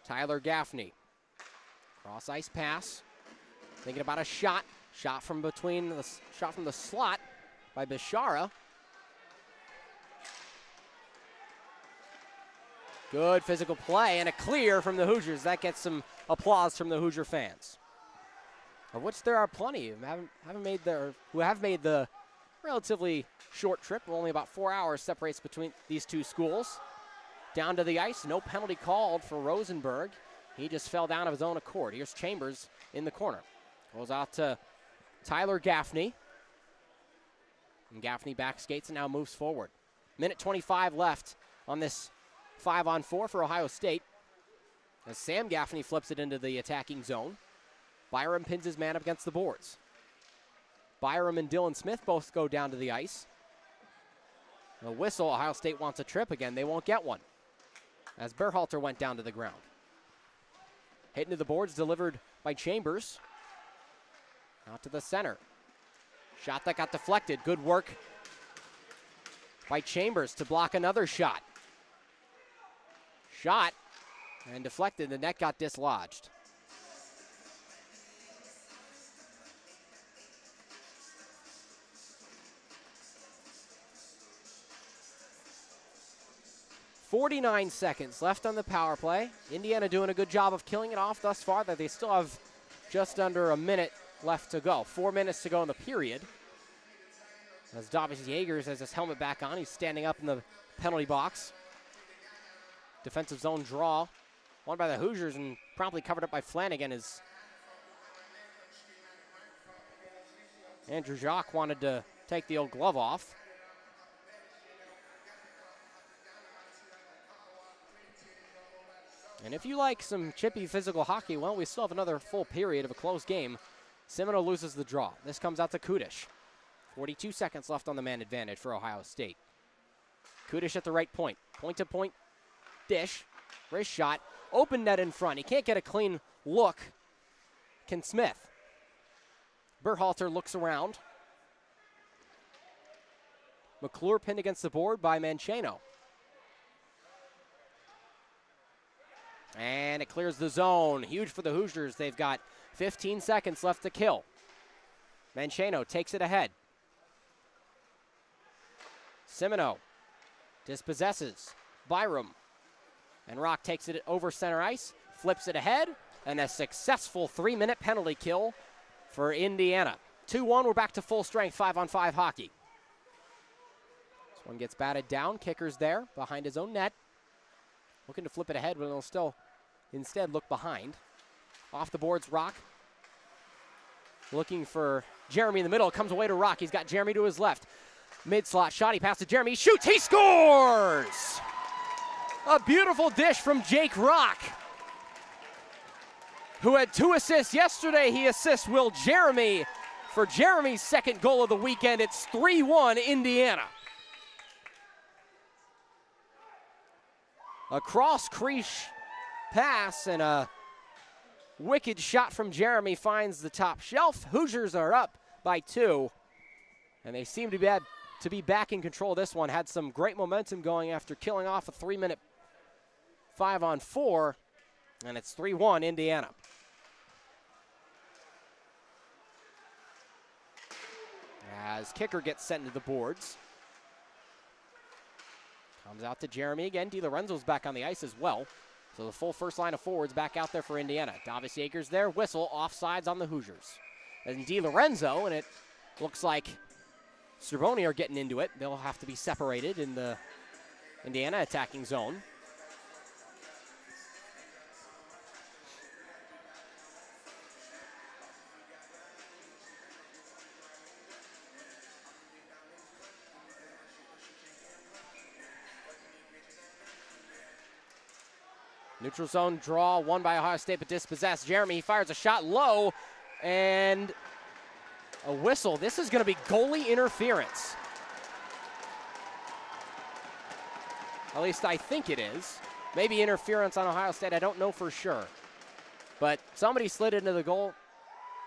Tyler Gaffney. Cross ice pass. Thinking about a shot. Shot from the slot by Bishara. Good physical play and a clear from the Hoosiers. That gets some applause from the Hoosier fans, of which there are plenty who have made the relatively short trip. Only about 4 hours separates between these two schools. Down to the ice, no penalty called for Rosenberg. He just fell down of his own accord. Here's Chambers in the corner. Goes out to Tyler Gaffney. And Gaffney back skates and now moves forward. Minute 25 left on this 5-on-4 for Ohio State. As Sam Gaffney flips it into the attacking zone. Byram pins his man up against the boards. Byram and Dylan Smith both go down to the ice. The whistle, Ohio State wants a trip again. They won't get one, as Berhalter went down to the ground. Hit into the boards, delivered by Chambers. Out to the center. Shot that got deflected. Good work by Chambers to block another shot. Shot and deflected. The net got dislodged. .49 seconds left on the power play. Indiana doing a good job of killing it off thus far. That they still have just under a minute left to go. 4 minutes to go in the period. As Davis Yeagers has his helmet back on, he's standing up in the penalty box. Defensive zone draw, won by the Hoosiers and promptly covered up by Flanagan as Andrew Jacques wanted to take the old glove off. And if you like some chippy physical hockey, well, we still have another full period of a close game. Seminole loses the draw. This comes out to Kudish. 42 seconds left on the man advantage for Ohio State. Kudish at the right point. Point-to-point dish. Wrist shot. Open net in front. He can't get a clean look. Can Smith. Berhalter looks around. McClure pinned against the board by Mancheno. And it clears the zone. Huge for the Hoosiers. They've got 15 seconds left to kill. Mancheno takes it ahead. Semino dispossesses Byram. And Rock takes it over center ice, flips it ahead, and a successful 3-minute penalty kill for Indiana. 2-1, we're back to full strength 5-on-5 hockey. This one gets batted down. Kicker's there behind his own net. Looking to flip it ahead, but it'll still instead look behind. Off the boards, Rock. Looking for Jeremy in the middle. It comes away to Rock. He's got Jeremy to his left. Mid-slot shot. He passes to Jeremy. He shoots. He scores! A beautiful dish from Jake Rock, who had 2 assists yesterday. He assists Will Jeremy for Jeremy's second goal of the weekend. It's 3-1 Indiana. A cross-crease pass and a wicked shot from Jeremy finds the top shelf. Hoosiers are up by 2, and they seem to be back in control of this one. Had some great momentum going after killing off a 3-minute 5-on-4, and it's 3-1 Indiana. As kicker gets sent into the boards. Comes out to Jeremy again. DiLorenzo's back on the ice as well. So the full first line of forwards back out there for Indiana. Davis Yeagers there, whistle, offsides on the Hoosiers. And DiLorenzo, and it looks like Serboni are getting into it. They'll have to be separated in the Indiana attacking zone. Neutral zone draw, won by Ohio State, but dispossessed. Jeremy fires a shot low, and a whistle. This is going to be goalie interference. At least I think it is. Maybe interference on Ohio State, I don't know for sure. But somebody slid into the goal.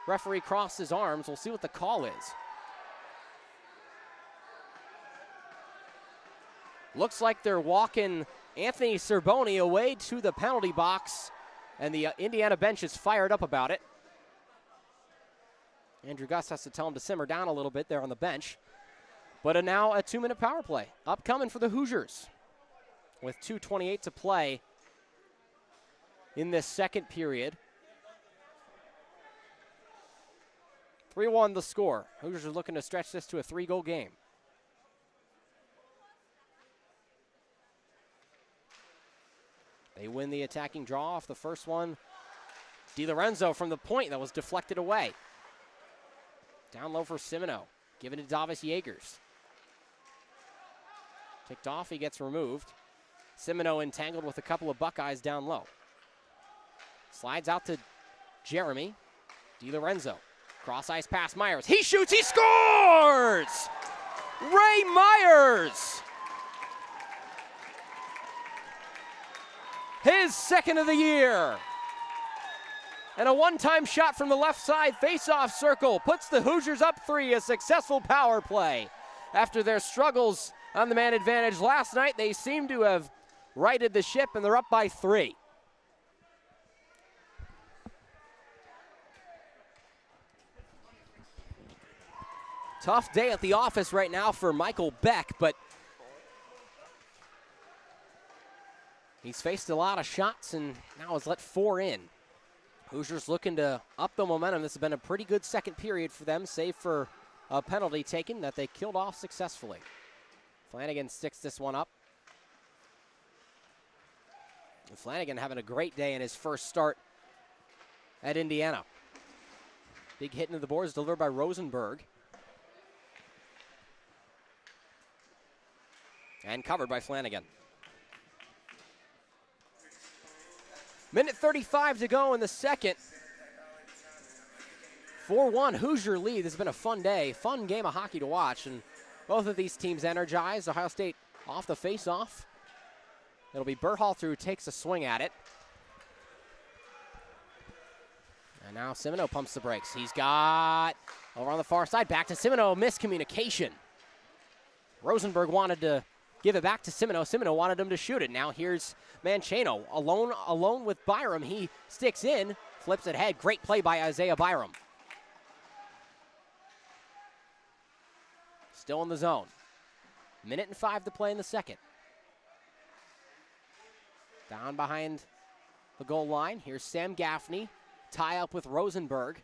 Referee crossed his arms. We'll see what the call is. Looks like they're walking Anthony Serboni away to the penalty box, and the Indiana bench is fired up about it. Andrew Gus has to tell him to simmer down a little bit there on the bench. But now a 2-minute power play upcoming for the Hoosiers with 2:28 to play in this second period. 3-1 the score. Hoosiers are looking to stretch this to a 3-goal game. They win the attacking draw off the first one. DiLorenzo from the point that was deflected away. Down low for Simino. Given to Davis Yeagers. Kicked off, he gets removed. Simino entangled with a couple of Buckeyes down low. Slides out to Jeremy. DiLorenzo. Cross ice pass Myers. He shoots, he scores! Ray Myers! His second of the year. And a one-time shot from the left side face-off circle puts the Hoosiers up 3, a successful power play. After their struggles on the man advantage last night, they seem to have righted the ship, and they're up by 3. Tough day at the office right now for Michael Beck, but he's faced a lot of shots and now has let 4 in. Hoosiers looking to up the momentum. This has been a pretty good second period for them, save for a penalty taken that they killed off successfully. Flanagan sticks this one up. And Flanagan having a great day in his first start at Indiana. Big hit into the boards delivered by Rosenberg. And covered by Flanagan. Minute 35 to go in the second. 4-1 Hoosier lead. This has been a fun day, fun game of hockey to watch. And both of these teams energized. Ohio State off the face-off. It'll be Berhalter who takes a swing at it. And now Simino pumps the brakes. He's got, over on the far side, back to Simino, miscommunication. Rosenberg wanted to give it back to Simino. Simino wanted him to shoot it. Now here's Mancheno, alone with Byram. He sticks in, flips it ahead. Great play by Isaiah Byram. Still in the zone. 1:05 to play in the second. Down behind the goal line. Here's Sam Gaffney. Tie up with Rosenberg.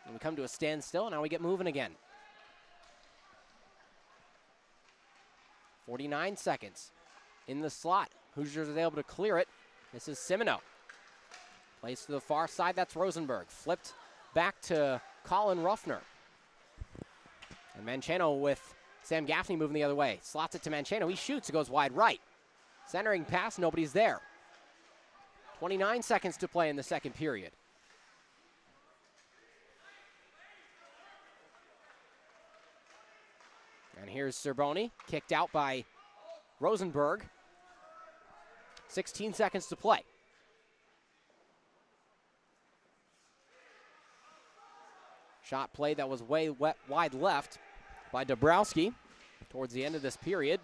And we come to a standstill. Now we get moving again. 49 seconds in the slot. Hoosiers are able to clear it. This is Simino. Plays to the far side. That's Rosenberg. Flipped back to Colin Ruffner. And Mancheno with Sam Gaffney moving the other way. Slots it to Mancheno. He shoots. It goes wide right. Centering pass. Nobody's there. 29 seconds to play in the second period. And here's Cerboni, kicked out by Rosenberg. 16 seconds to play. Shot play that was wide left by Dabrowski towards the end of this period.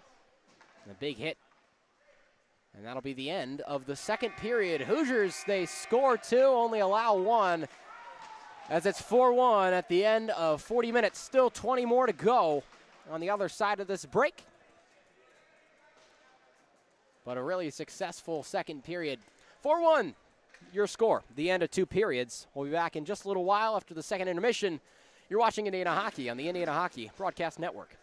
And a big hit. And that'll be the end of the second period. Hoosiers, they score 2, only allow 1. As it's 4-1 at the end of 40 minutes. Still 20 more to go on the other side of this break. But a really successful second period. 4-1, your score. The end of 2 periods. We'll be back in just a little while after the second intermission. You're watching Indiana Hockey on the Indiana Hockey Broadcast Network.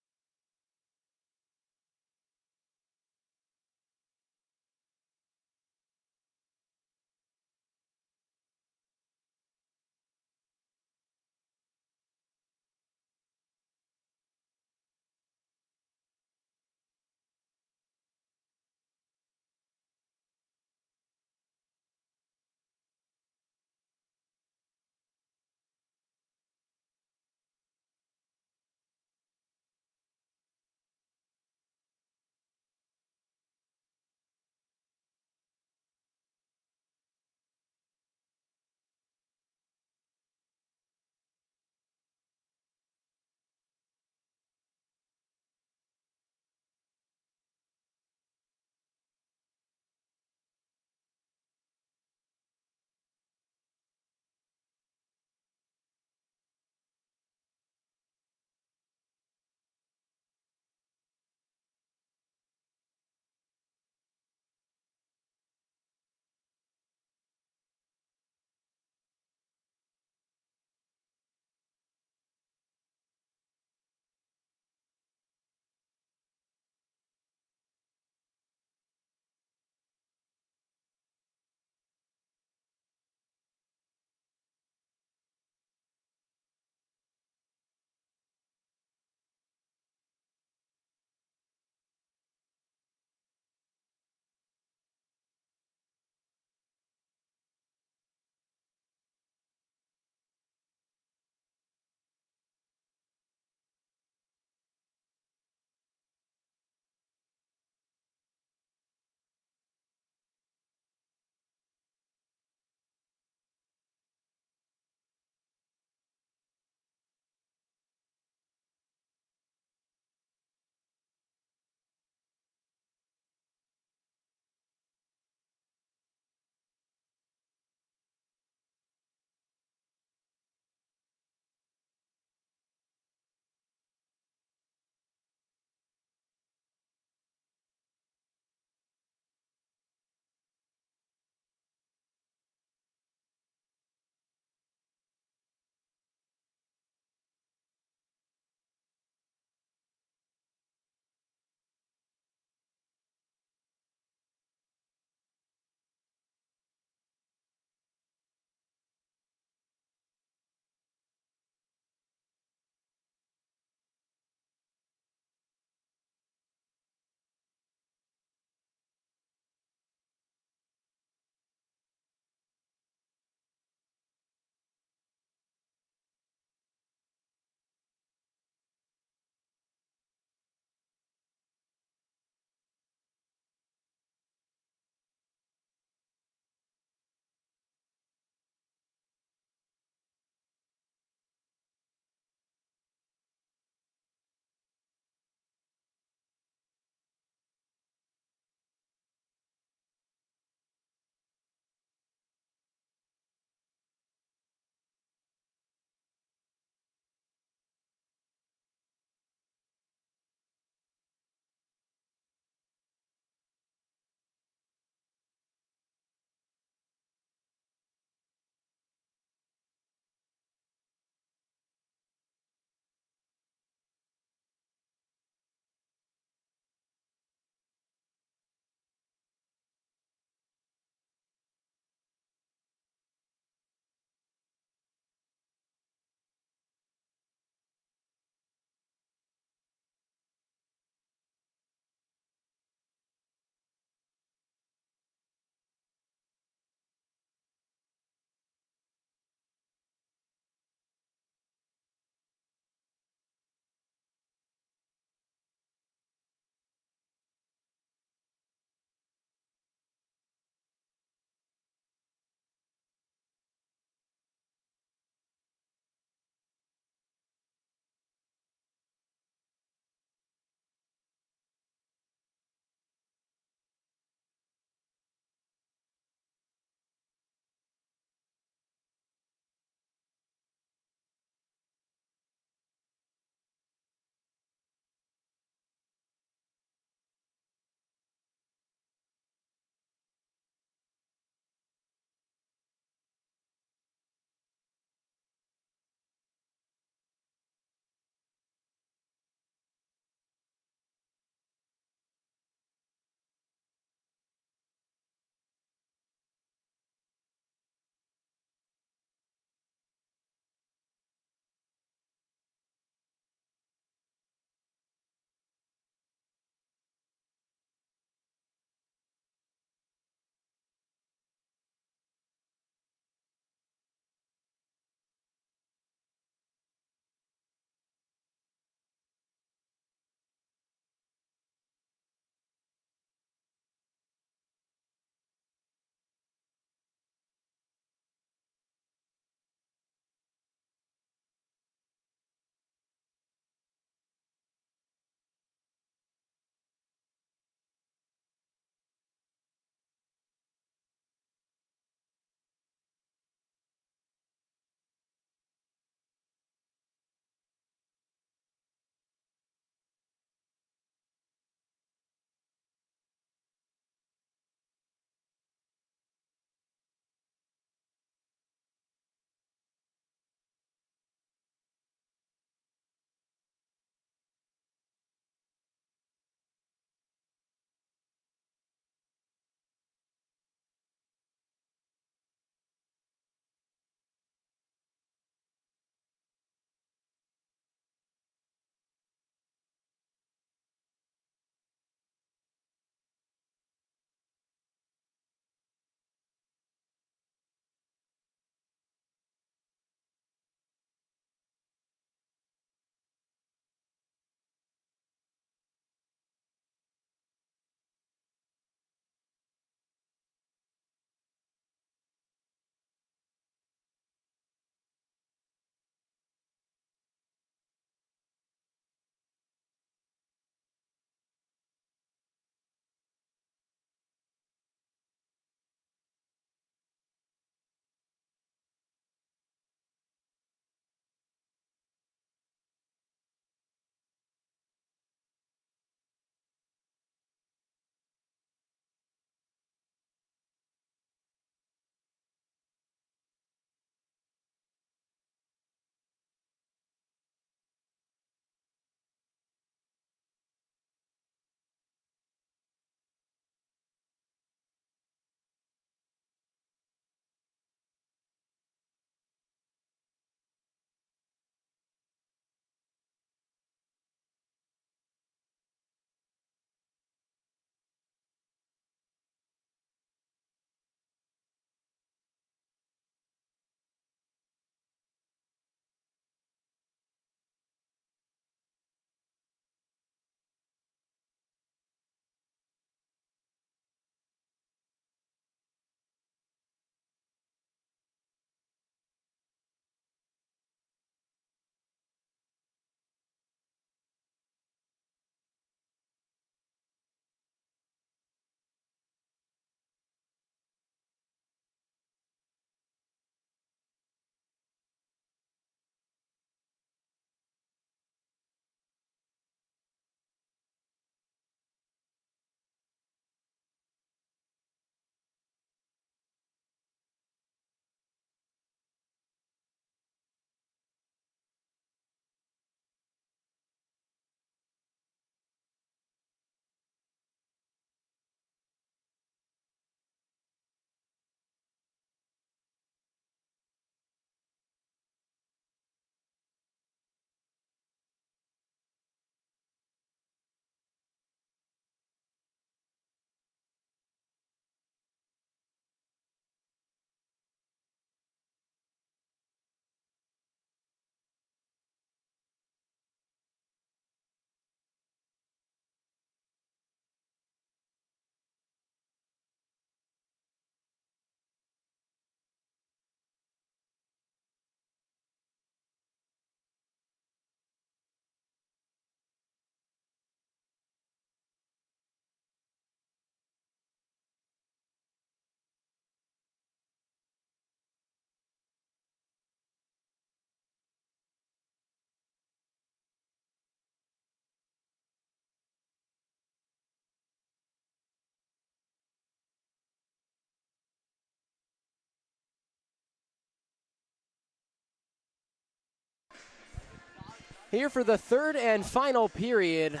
Here for the third and final period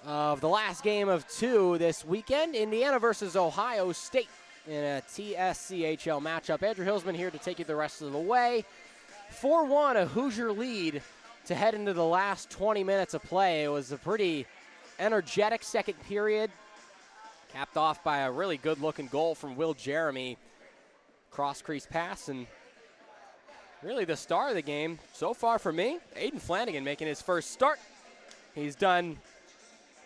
of the last game of two this weekend, Indiana versus Ohio State in a TSCHL matchup. Andrew Hillsman here to take you the rest of the way. 4-1, a Hoosier lead to head into the last 20 minutes of play. It was a pretty energetic second period, capped off by a really good-looking goal from Will Jeremy. Cross-crease pass, and really the star of the game so far for me, Aiden Flanagan making his first start. He's done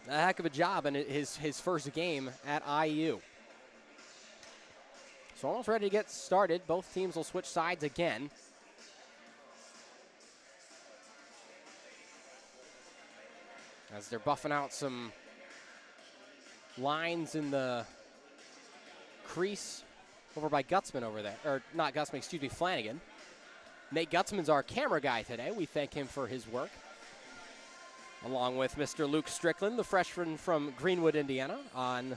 a heck of a job in his first game at IU. So almost ready to get started. Both teams will switch sides again. As they're buffing out some lines in the crease over by Gutzman over there. Or not Gutzman, excuse me, Flanagan. Nate Gutzman's our camera guy today. We thank him for his work. Along with Mr. Luke Strickland, the freshman from Greenwood, Indiana, on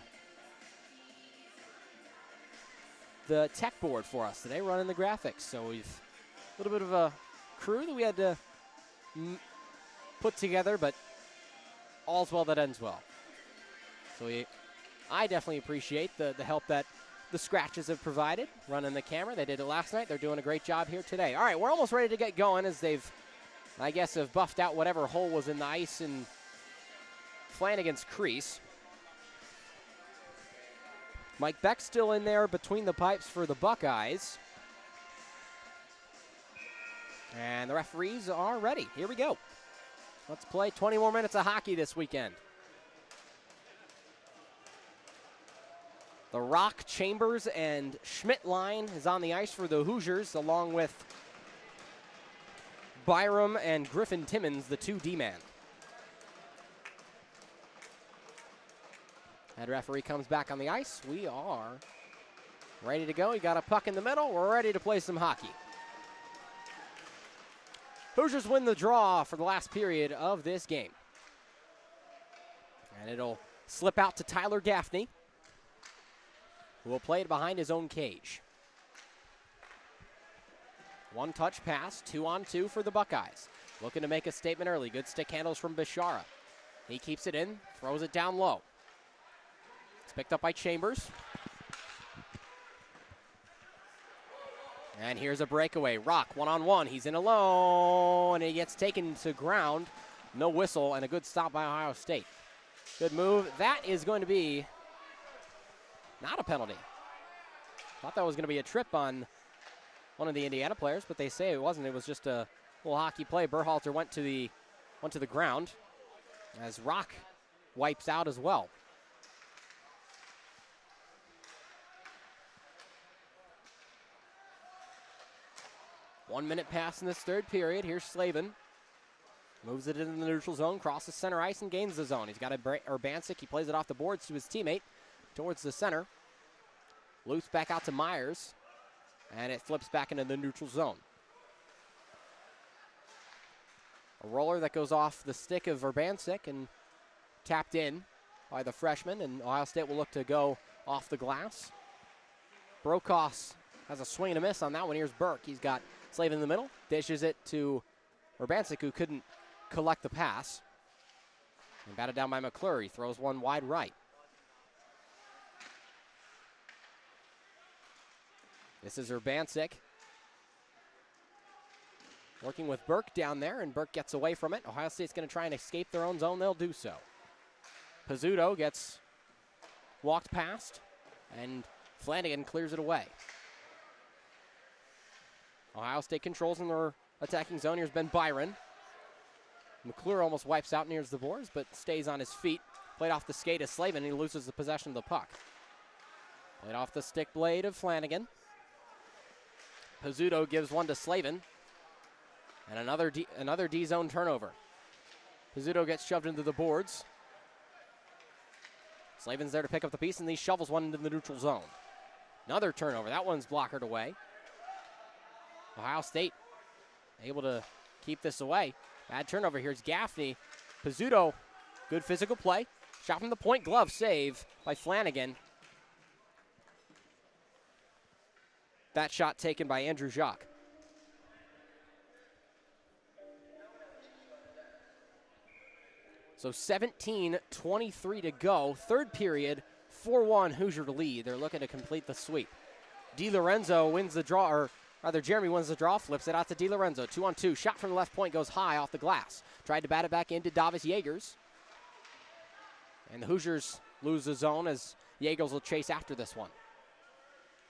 the tech board for us today, running the graphics. So we've a little bit of a crew that we had to put together, but all's well that ends well. So I definitely appreciate the help that the Scratches have provided, running the camera. They did it last night. They're doing a great job here today. All right, we're almost ready to get going as they've, I guess, have buffed out whatever hole was in the ice in Flanagan's crease. Mike Beck still in there between the pipes for the Buckeyes. And the referees are ready. Here we go. Let's play 20 more minutes of hockey this weekend. The Rock, Chambers, and Schmidt line is on the ice for the Hoosiers, along with Byram and Griffin Timmons, the two D-man. Head referee comes back on the ice. We are ready to go. We got a puck in the middle. We're ready to play some hockey. Hoosiers win the draw for the last period of this game. And it'll slip out to Tyler Gaffney, who will play it behind his own cage. One touch pass, 2-on-2 for the Buckeyes. Looking to make a statement early. Good stick handles from Bishara. He keeps it in, throws it down low. It's picked up by Chambers. And here's a breakaway. Rock, one-on-one. He's in alone, and he gets taken to ground. No whistle, and a good stop by Ohio State. Good move. That is going to be not a penalty. Thought that was going to be a trip on one of the Indiana players, but they say it wasn't. It was just a little hockey play. Berhalter went to the ground as Rock wipes out as well. One minute pass in this third period. Here's Slavin. Moves it into the neutral zone, crosses center ice, and gains the zone. He's got Urbansic. He plays it off the boards to his teammate towards the center. Loops back out to Myers, and it flips back into the neutral zone. A roller that goes off the stick of Urbansic and tapped in by the freshman, and Ohio State will look to go off the glass. Brokos has a swing and a miss on that one. Here's Burke. He's got Slavin in the middle, dishes it to Urbansic, who couldn't collect the pass. And batted down by McClure. He throws one wide right. This is Urbansic working with Burke down there, and Burke gets away from it. Ohio State's going to try and escape their own zone. They'll do so. Pizzuto gets walked past, and Flanagan clears it away. Ohio State controls in their attacking zone. Here's Ben Byron. McClure almost wipes out near the boards, but stays on his feet. Played off the skate of Slavin, and he loses the possession of the puck. Played off the stick blade of Flanagan. Pizzuto gives one to Slavin. And another D-zone turnover. Pizzuto gets shoved into the boards. Slavin's there to pick up the piece, and he shovels one into the neutral zone. Another turnover. That one's blockered away. Ohio State able to keep this away. Bad turnover. Here's Gaffney. Pizzuto, good physical play. Shot from the point, glove save by Flanagan. That shot taken by Andrew Jacques. So 17:23 to go. Third period, 4-1 Hoosier lead. They're looking to complete the sweep. DiLorenzo wins the draw, or rather Jeremy wins the draw, flips it out to DiLorenzo. 2-on-2, shot from the left point goes high off the glass. Tried to bat it back into Davis Yeagers. And the Hoosiers lose the zone as Yeagers will chase after this one.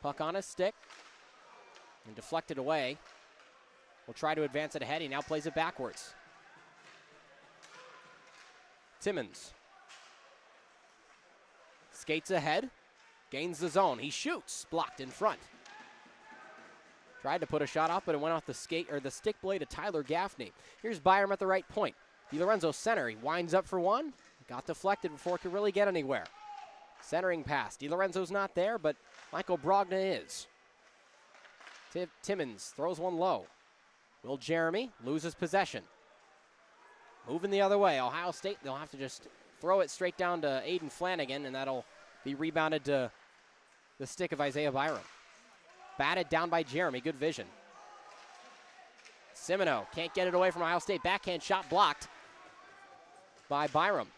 Puck on his stick and deflected away. Will try to advance it ahead. He now plays it backwards. Timmons skates ahead, gains the zone. He shoots, blocked in front. Tried to put a shot off, but it went off the skate or the stick blade of Tyler Gaffney. Here's Byram at the right point. DiLorenzo center. He winds up for one. Got deflected before it could really get anywhere. Centering pass. DiLorenzo's not there, but Michael Brogna is. Timmons throws one low. Will Jeremy loses possession. Moving the other way. Ohio State, they'll have to just throw it straight down to Aiden Flanagan, and that'll be rebounded to the stick of Isaiah Byram. Batted down by Jeremy. Good vision. Semino can't get it away from Ohio State. Backhand shot blocked by Byram.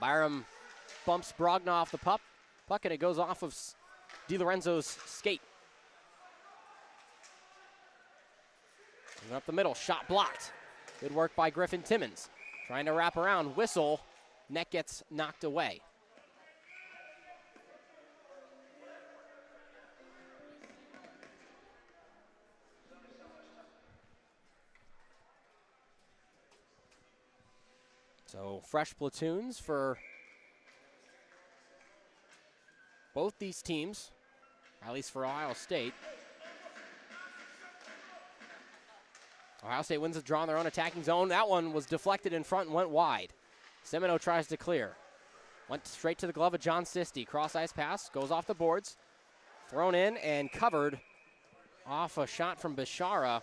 Byram bumps Brogna off the puck, and it goes off of DiLorenzo's skate. And up the middle, shot blocked. Good work by Griffin Timmons. Trying to wrap around, whistle, net gets knocked away. So fresh platoons for both these teams, at least for Ohio State. Ohio State wins the draw in their own attacking zone. That one was deflected in front and went wide. Semino tries to clear. Went straight to the glove of John Sisti. Cross ice pass, goes off the boards. Thrown in and covered off a shot from Bishara.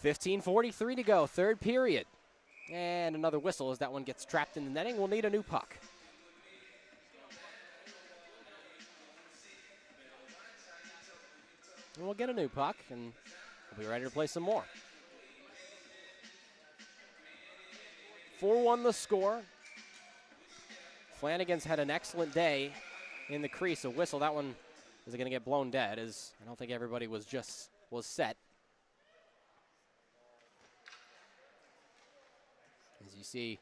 .43 to go, third period. And another whistle as that one gets trapped in the netting. We'll need a new puck. And we'll get a new puck, and we'll be ready to play some more. 4-1 the score. Flanagan's had an excellent day in the crease. A whistle, that one is going to get blown dead, as I don't think everybody was set. As you see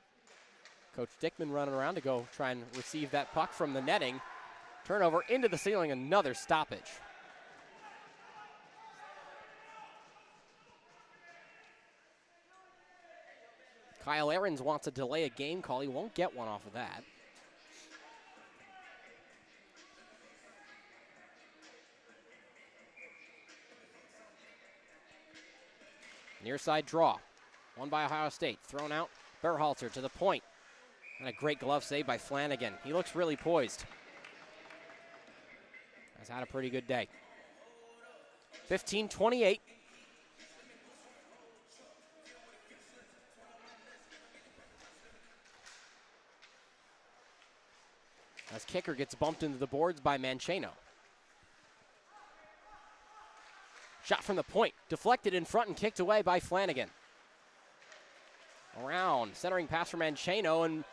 Coach Dickman running around to go try and receive that puck from the netting. Turnover into the ceiling, another stoppage. Kyle Ahrens wants to delay a game call. He won't get one off of that. Near side draw. One by Ohio State. Thrown out. Berhalter to the point. And a great glove save by Flanagan. He looks really poised. Has had a pretty good day. 15-28. As kicker gets bumped into the boards by Mancheno. Shot from the point. Deflected in front and kicked away by Flanagan. Around, centering pass for Mancheno, and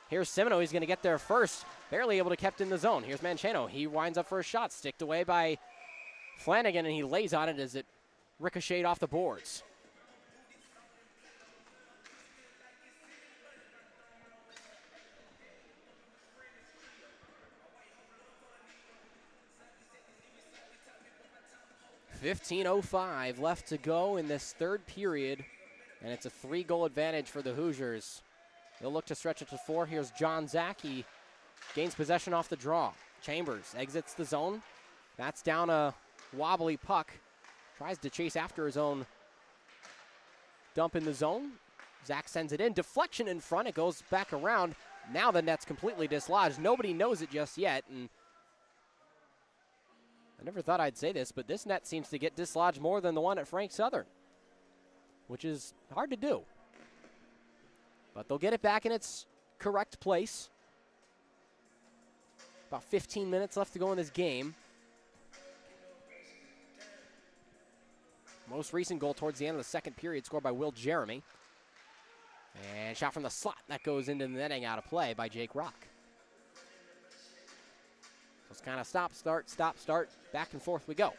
here's Semino. He's going to get there first. Barely able to kept in the zone. Here's Mancheno. He winds up for a shot, sticked away by Flanagan, and he lays on it as it ricocheted off the boards. .05 left to go in this third period. And it's a 3-goal advantage for the Hoosiers. They'll look to stretch it to 4. Here's John Zach. He gains possession off the draw. Chambers exits the zone. That's down a wobbly puck. Tries to chase after his own dump in the zone. Zach sends it in. Deflection in front. It goes back around. Now the net's completely dislodged. Nobody knows it just yet. And I never thought I'd say this, but this net seems to get dislodged more than the one at Frank Southern, which is hard to do. But they'll get it back in its correct place. About 15 minutes left to go in this game. Most recent goal towards the end of the second period scored by Will Jeremy. And shot from the slot. That goes into the netting, out of play by Jake Rock. So it's kind of stop, start, back and forth we go.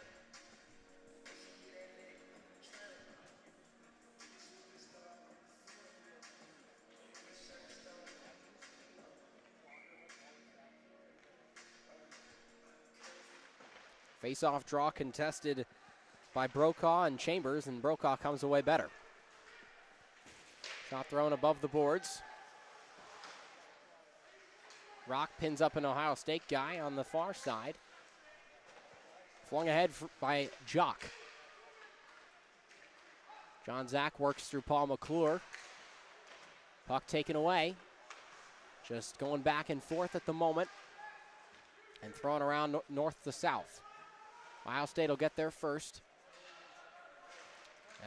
Face-off draw contested by Brokaw and Chambers, and Brokaw comes away better. Shot thrown above the boards. Rock pins up an Ohio State guy on the far side. Flung ahead by Jock. John Zach works through Paul McClure. Puck taken away. Just going back and forth at the moment. And throwing around north to south. Ohio State will get there first.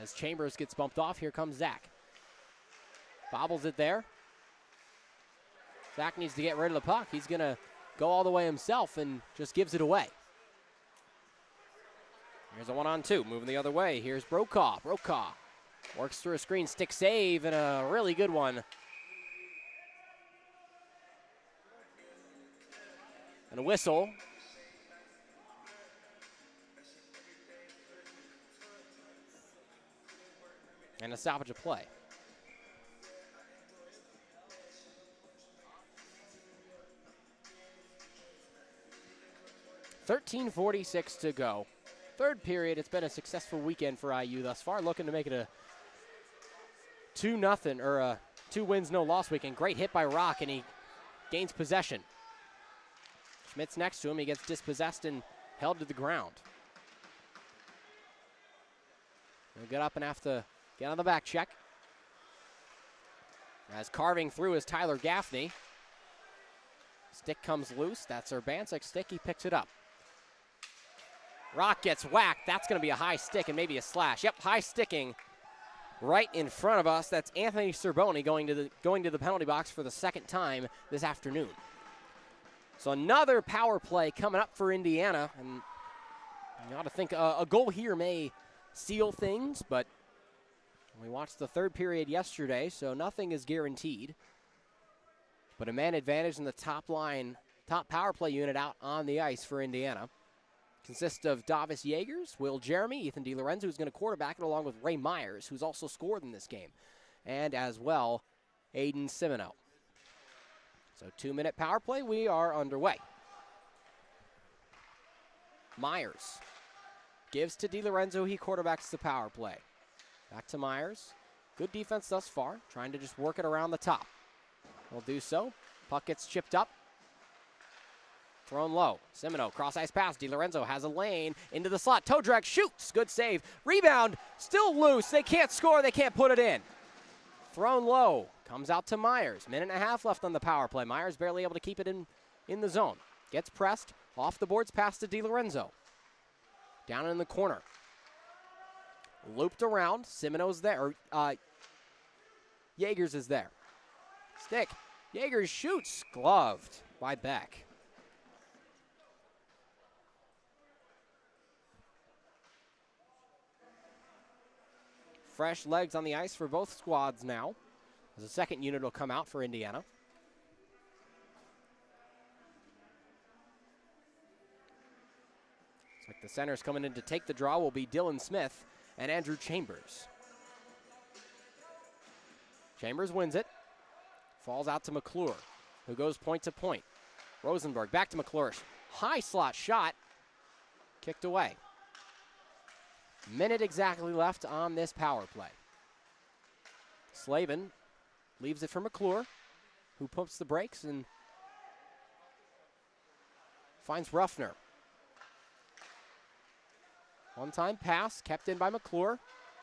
As Chambers gets bumped off, here comes Zach. Bobbles it there. Zach needs to get rid of the puck. He's going to go all the way himself and just gives it away. Here's a 1-on-2, moving the other way. Here's Brokaw. Brokaw works through a screen, stick save, and a really good one. And a whistle. And a stoppage of play. 13:46 to go. Third period, it's been a successful weekend for IU thus far, looking to make it a 2-0 or a 2 wins, no loss weekend. Great hit by Rock, and he gains possession. Schmidt's next to him. He gets dispossessed and held to the ground. He'll get up and have to get on the back check. As carving through is Tyler Gaffney. Stick comes loose. That's Urbancik's stick. He picks it up. Rock gets whacked. That's going to be a high stick and maybe a slash. Yep, high sticking right in front of us. That's Anthony Cerboni going to the penalty box for the second time this afternoon. So another power play coming up for Indiana. And you ought to think a goal here may seal things, but we watched the third period yesterday, so nothing is guaranteed. But a man advantage in the top power play unit out on the ice for Indiana. Consists of Davis Yeagers, Will Jeremy, Ethan DiLorenzo, who's going to quarterback it, along with Ray Myers, who's also scored in this game, and as well, Aiden Simino. So 2-minute power play, we are underway. Myers gives to DiLorenzo, he quarterbacks the power play. Back to Myers. Good defense thus far, trying to just work it around the top. Will do so. Puck gets chipped up. Thrown low. Simino, cross-ice pass. DiLorenzo has a lane into the slot. Toe drag, shoots. Good save. Rebound, still loose. They can't score. They can't put it in. Thrown low. Comes out to Myers. Minute and a half left on the power play. Myers barely able to keep it in the zone. Gets pressed. Off the boards, pass to DiLorenzo. Down in the corner. Looped around. Simino's there. Yeagers is there. Stick. Yeagers shoots. Gloved by Beck. Fresh legs on the ice for both squads now, as the second unit will come out for Indiana. Looks like the centers coming in to take the draw will be Dylan Smith and Andrew Chambers. Chambers wins it. Falls out to McClure, who goes point to point. Rosenberg back to McClure. High slot shot. Kicked away. Minute exactly left on this power play. Slavin leaves it for McClure, who pumps the brakes and finds Ruffner. One-time pass, kept in by McClure.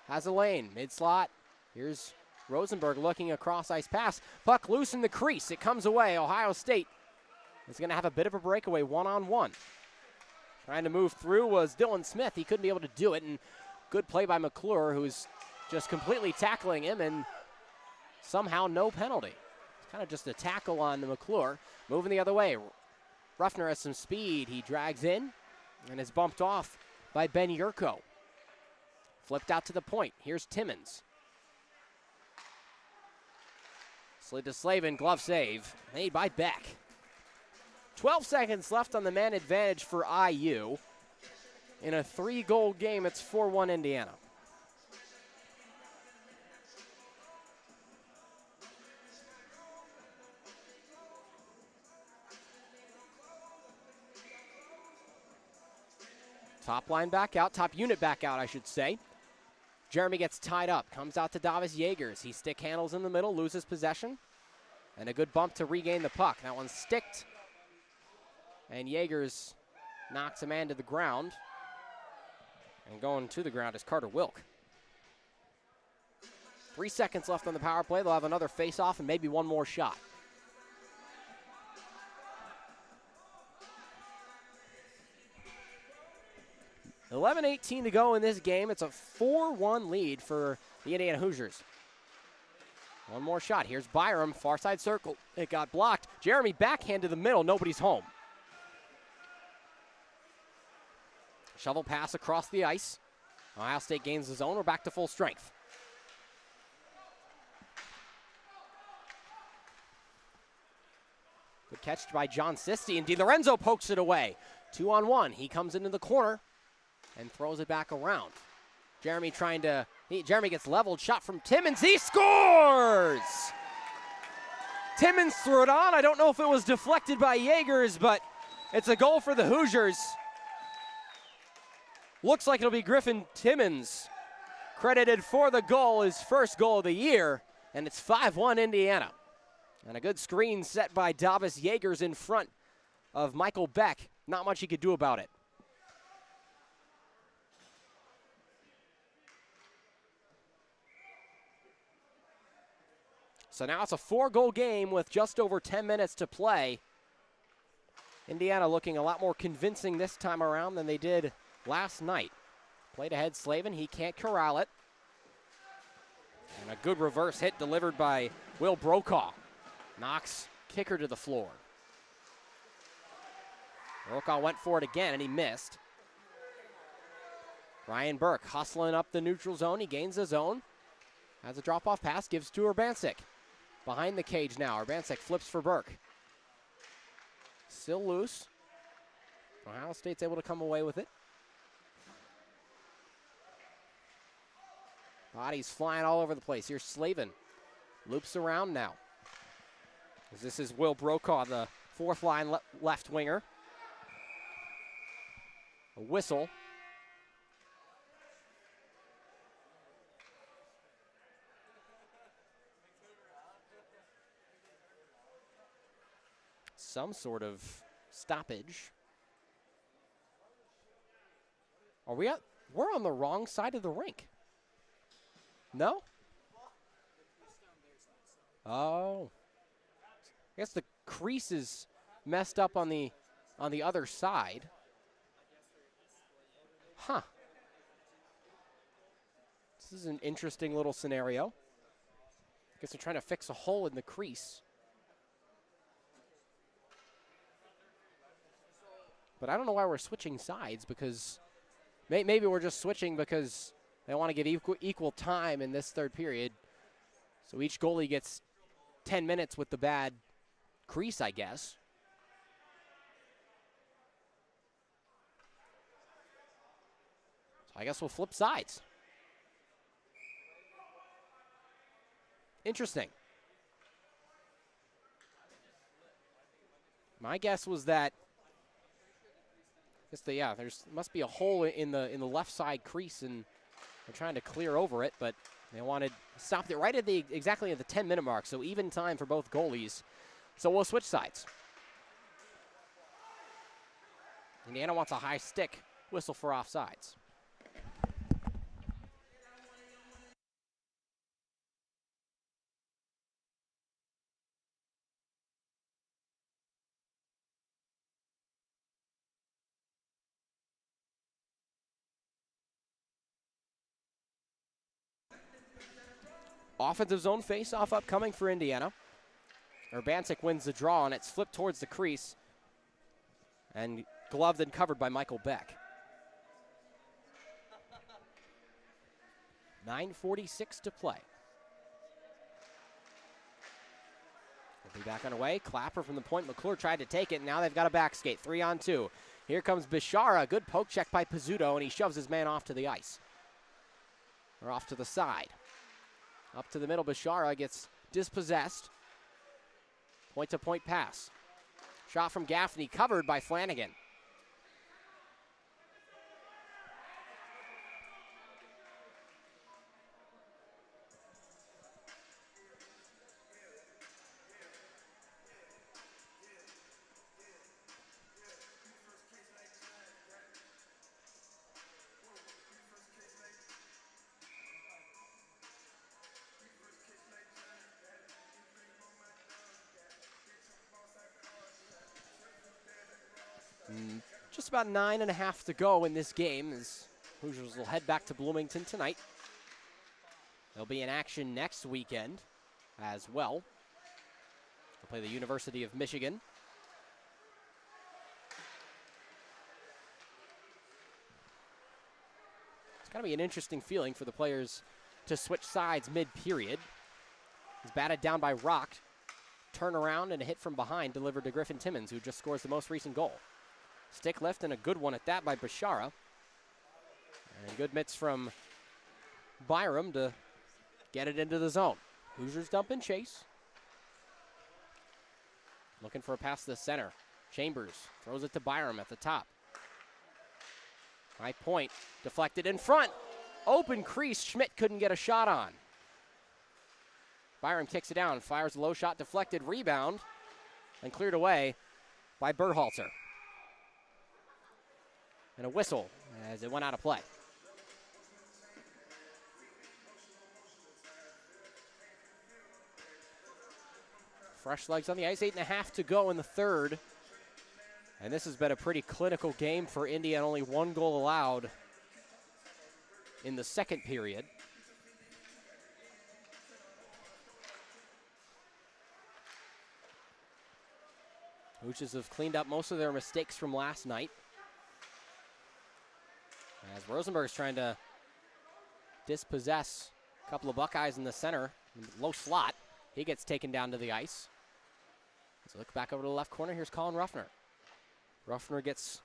Has a lane, mid-slot. Here's Rosenberg looking across ice pass. Puck loose in the crease. It comes away. Ohio State is going to have a bit of a breakaway one-on-one. Trying to move through was Dylan Smith. He couldn't be able to do it, and good play by McClure, who's just completely tackling him and somehow no penalty. It's kind of just a tackle on McClure. Moving the other way. Ruffner has some speed. He drags in and is bumped off by Ben Yurko. Flipped out to the point. Here's Timmons. Slid to Slavin, glove save, made by Beck. 12 seconds left on the man advantage for IU. In a 3-goal game, it's 4-1 Indiana. Top line back out, top unit back out, I should say. Jeremy gets tied up, comes out to Davis Yeagers. He stick handles in the middle, loses possession. And a good bump to regain the puck. That one's sticked. And Yeagers knocks a man to the ground. And going to the ground is Carter Wilk. 3 seconds left on the power play. They'll have another face-off and maybe one more shot. $11:18 to go in this game. It's a 4-1 lead for the Indiana Hoosiers. One more shot. Here's Byram, far side circle. It got blocked. Jeremy backhand to the middle. Nobody's home. Shovel pass across the ice. Ohio State gains the zone. We're back to full strength. Good catch by John Sisti, and DiLorenzo pokes it away. 2-on-1. He comes into the corner and throws it back around. Jeremy Jeremy gets leveled. Shot from Timmons. He scores! Timmons threw it on. I don't know if it was deflected by Yeagers, but it's a goal for the Hoosiers. Looks like it'll be Griffin Timmons credited for the goal, his first goal of the year, and it's 5-1 Indiana. And a good screen set by Davis Yeagers in front of Michael Beck. Not much he could do about it. So now it's a 4-goal game with just over 10 minutes to play. Indiana looking a lot more convincing this time around than they did last night. Played ahead Slavin, he can't corral it. And a good reverse hit delivered by Will Brokaw. Knocks kicker to the floor. Brokaw went for it again and he missed. Ryan Burke hustling up the neutral zone, he gains the zone. Has a drop-off pass, gives to Urbanczyk. Behind the cage now, Urbanczyk flips for Burke. Still loose. Ohio State's able to come away with it. Bodies flying all over the place. Here's Slavin. Loops around now. This is Will Brokaw, the fourth line left winger. A whistle. Some sort of stoppage. We're on the wrong side of the rink. No? Oh. I guess the crease is messed up on the other side. Huh. This is an interesting little scenario. I guess they're trying to fix a hole in the crease. But I don't know why we're switching sides, because maybe we're just switching because they want to give equal time in this third period. So each goalie gets 10 minutes with the bad crease, I guess. So I guess we'll flip sides. Interesting. My guess was that there must be a hole in the left side crease, and they're trying to clear over it, but they stopped it right at exactly at the 10-minute mark, so even time for both goalies. So we'll switch sides. Indiana wants a high stick whistle for offsides. Offensive zone face-off upcoming for Indiana. Urbantic wins the draw, and it's flipped towards the crease and gloved and covered by Michael Beck. 9:46 to play. We'll be back underway. Clapper from the point. McClure tried to take it, and now they've got a back skate. 3-on-2. Here comes Bishara. Good poke check by Pizzuto, and he shoves his man off to the ice. Or off to the side. Up to the middle. Bishara gets dispossessed. Point-to-point pass. Shot from Gaffney, covered by Flanagan. Just about 9.5 to go in this game as Hoosiers will head back to Bloomington tonight. They'll be in action next weekend as well. They'll play the University of Michigan. It's going to be an interesting feeling for the players to switch sides mid-period. He's batted down by Rock. Turn around and a hit from behind delivered to Griffin Timmons, who just scores the most recent goal. Stick lift and a good one at that by Bishara. And good mitts from Byram to get it into the zone. Hoosiers dump and chase. Looking for a pass to the center. Chambers throws it to Byram at the top. High point, deflected in front. Open crease, Schmidt couldn't get a shot on. Byram kicks it down, fires a low shot, deflected, rebound, and cleared away by Berhalter. And a whistle as it went out of play. Fresh legs on the ice, 8.5 to go in the third. And this has been a pretty clinical game for India, and only one goal allowed in the second period. Hoosiers have cleaned up most of their mistakes from last night. As Rosenberg's trying to dispossess a couple of Buckeyes in the center, low slot. He gets taken down to the ice. So look back over to the left corner. Here's Colin Ruffner. Ruffner gets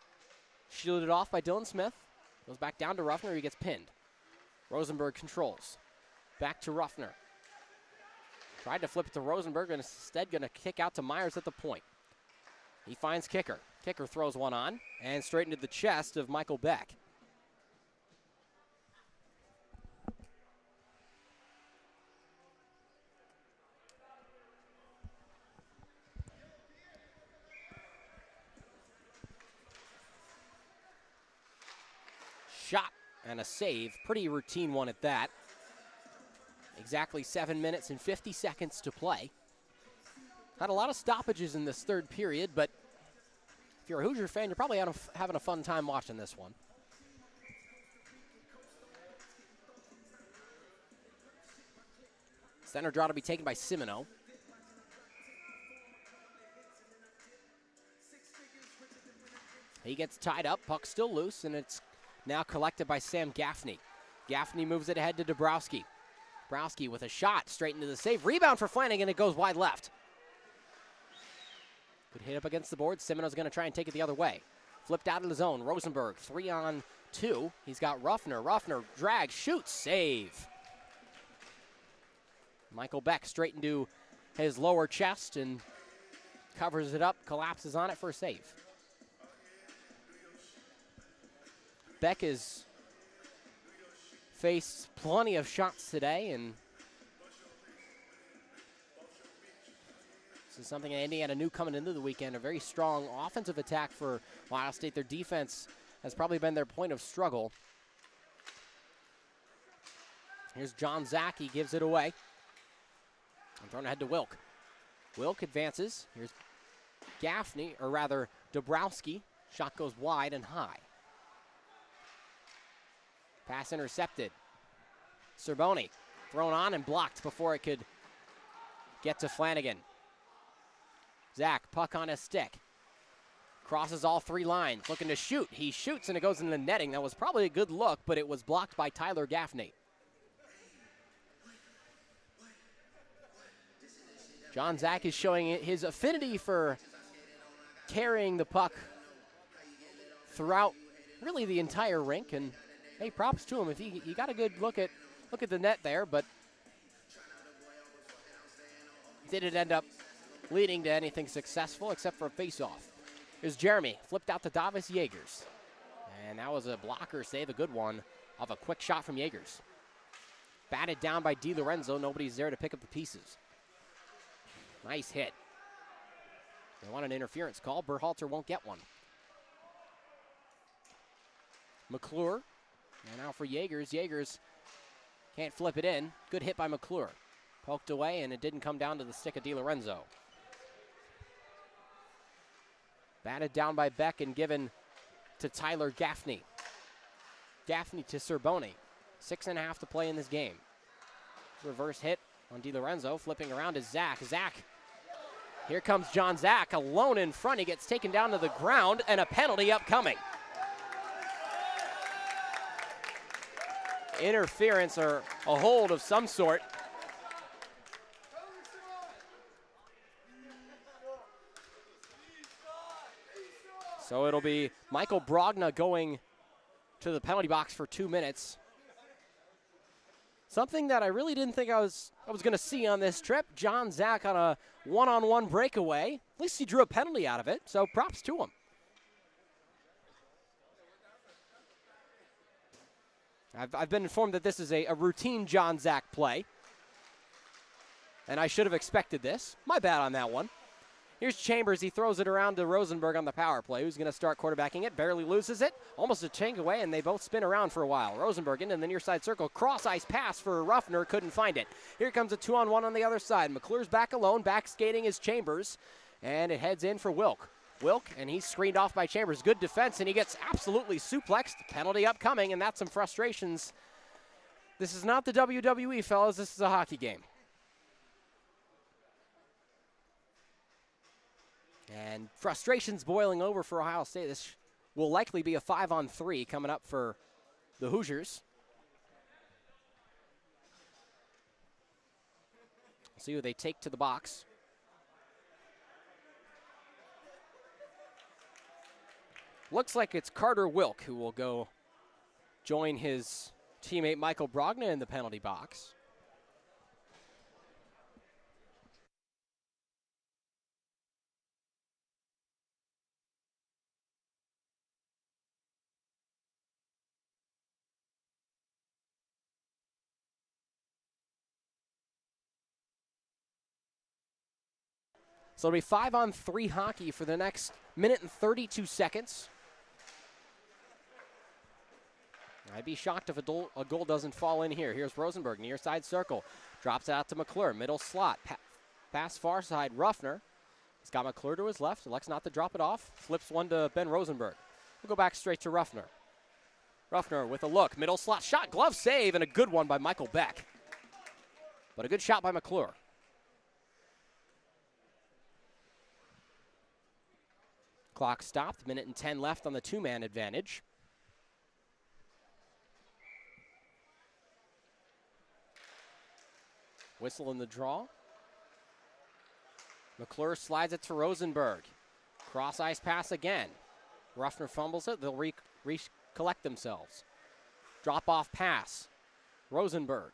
shielded off by Dylan Smith. Goes back down to Ruffner. He gets pinned. Rosenberg controls. Back to Ruffner. Tried to flip it to Rosenberg and instead going to kick out to Myers at the point. He finds Kicker. Kicker throws one on and straight into the chest of Michael Beck. Shot and a save. Pretty routine one at that. Exactly 7 minutes and 50 seconds to play. Had a lot of stoppages in this third period, but if you're a Hoosier fan, you're probably having a fun time watching this one. Center draw to be taken by Simino. He gets tied up, puck still loose, and it's now collected by Sam Gaffney. Gaffney moves it ahead to Dabrowski. Dabrowski with a shot straight into the save. Rebound for Flanagan, it goes wide left. Good hit up against the board. Simino's going to try and take it the other way. Flipped out of the zone. Rosenberg, 3-on-2. He's got Ruffner. Ruffner drags, shoots, save. Michael Beck straight into his lower chest and covers it up, collapses on it for a save. Beck has faced plenty of shots today, and this is something that Indiana knew coming into the weekend. A very strong offensive attack for Ohio State. Their defense has probably been their point of struggle. Here's John Zach. He gives it away. And thrown ahead to Wilk. Wilk advances. Here's Gaffney, or rather Dabrowski. Shot goes wide and high. Pass intercepted. Cerboni thrown on and blocked before it could get to Flanagan. Zach, puck on his stick. Crosses all 3 lines, looking to shoot. He shoots and it goes in the netting. That was probably a good look, but it was blocked by Tyler Gaffney. John Zach is showing his affinity for carrying the puck throughout really the entire rink, and hey, props to him. If he got a good look at the net there, but didn't end up leading to anything successful except for a face-off. Here's Jeremy, flipped out to Davis Yagers. And that was a blocker save, a good one, off a quick shot from Yagers. Batted down by DiLorenzo, nobody's there to pick up the pieces. Nice hit. They want an interference call, Berhalter won't get one. McClure, and now for Yagers. Yagers can't flip it in. Good hit by McClure. Poked away, and it didn't come down to the stick of DiLorenzo. Batted down by Beck and given to Tyler Gaffney. Gaffney to Cerboni. 6.5 to play in this game. Reverse hit on DiLorenzo. Flipping around to Zach. Zach. Here comes John Zach alone in front. He gets taken down to the ground, and a penalty upcoming. Interference or a hold of some sort. So it'll be Michael Brogna going to the penalty box for 2 minutes. Something that I really didn't think I was going to see on this trip. John Zach on a one-on-one breakaway. At least he drew a penalty out of it, so props to him. I've been informed that this is a routine John Zach play, and I should have expected this. My bad on that one. Here's Chambers. He throws it around to Rosenberg on the power play. Who's going to start quarterbacking it? Barely loses it. Almost a tank away, and they both spin around for a while. Rosenberg into the near side circle. Cross-ice pass for Ruffner. Couldn't find it. Here comes a 2-on-1 on the other side. McClure's back alone. Back skating is Chambers, and it heads in for Wilk. Wilk, and he's screened off by Chambers. Good defense, and he gets absolutely suplexed. Penalty upcoming, and that's some frustrations. This is not the WWE, fellas. This is a hockey game. And frustrations boiling over for Ohio State. This will likely be a 5-on-3 coming up for the Hoosiers. See who they take to the box. Looks like it's Carter Wilk who will go join his teammate Michael Brogna in the penalty box. So it'll be 5-on-3 hockey for the next minute and 32 seconds. I'd be shocked if a goal doesn't fall in here. Here's Rosenberg, near side circle. Drops it out to McClure, middle slot. Pass far side, Ruffner. He's got McClure to his left, elects not to drop it off. Flips one to Ben Rosenberg. We'll go back straight to Ruffner. Ruffner with a look, middle slot shot, glove save, and a good one by Michael Beck. But a good shot by McClure. Clock stopped, minute and 10 left on the 2-man advantage. Whistle in the draw. McClure slides it to Rosenberg. Cross-ice pass again. Ruffner fumbles it. They'll recollect themselves. Drop-off pass. Rosenberg.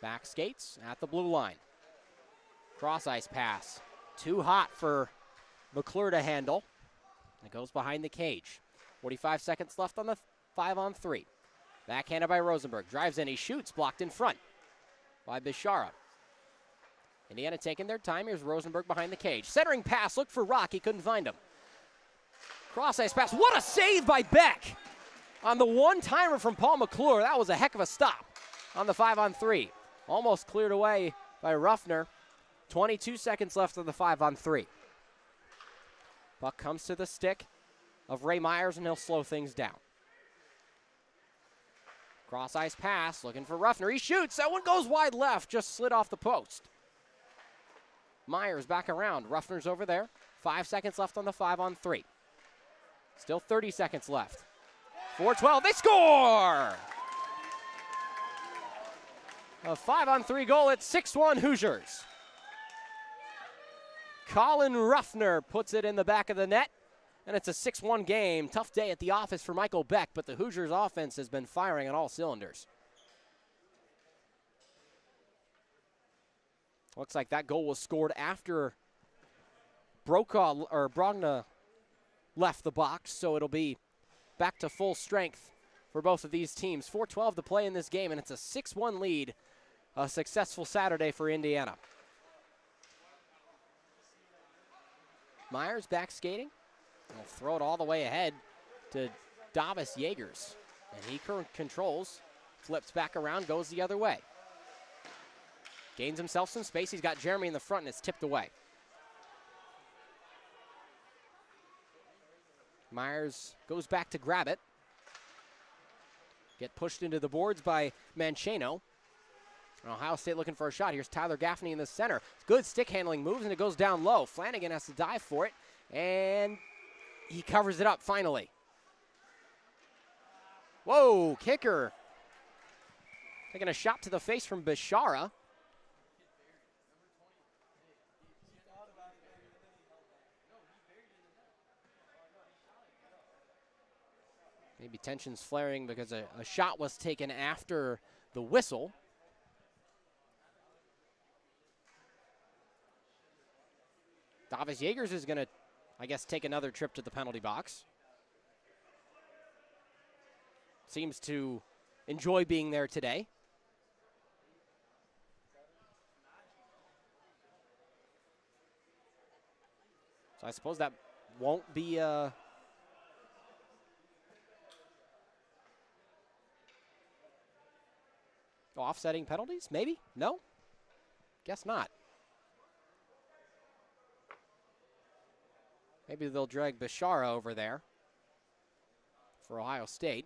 Back skates at the blue line. Cross-ice pass. Too hot for McClure to handle. It goes behind the cage. 45 seconds left on the 5-on-3. Backhanded by Rosenberg. Drives in. He shoots. Blocked in front by Bishara. Indiana taking their time. Here's Rosenberg behind the cage. Centering pass. Looked for Rock. He couldn't find him. Cross-ice pass. What a save by Beck on the one-timer from Paul McClure. That was a heck of a stop on the 5-on-3. Almost cleared away by Ruffner. 22 seconds left on the 5-on-3. Puck comes to the stick of Ray Myers, and he'll slow things down. Cross ice pass, looking for Ruffner. He shoots. That one goes wide left, just slid off the post. Myers back around. Ruffner's over there. 5 seconds left on the 5-on-3. Still 30 seconds left. 4-12. They score! A 5-on-3 goal at 6-1 Hoosiers. Colin Ruffner puts it in the back of the net, and it's a 6-1 game. Tough day at the office for Michael Beck, but the Hoosiers offense has been firing on all cylinders. Looks like that goal was scored after Brogna left the box, so it'll be back to full strength for both of these teams. 4:12 to play in this game, and it's a 6-1 lead. A successful Saturday for Indiana. Myers back skating. He'll throw it all the way ahead to Davis Yeagers. And he controls, flips back around, goes the other way. Gains himself some space. He's got Jeremy in the front, and it's tipped away. Myers goes back to grab it. Get pushed into the boards by Mancheno. Ohio State looking for a shot. Here's Tyler Gaffney in the center. Good stick handling moves, and it goes down low. Flanagan has to dive for it, and he covers it up finally. Whoa, kicker. Taking a shot to the face from Bishara. Maybe tensions flaring because a shot was taken after the whistle. Davis Yeagers is going to, I guess, take another trip to the penalty box. Seems to enjoy being there today. So I suppose that won't be offsetting penalties, maybe? No? Guess not. Maybe they'll drag Bishara over there for Ohio State.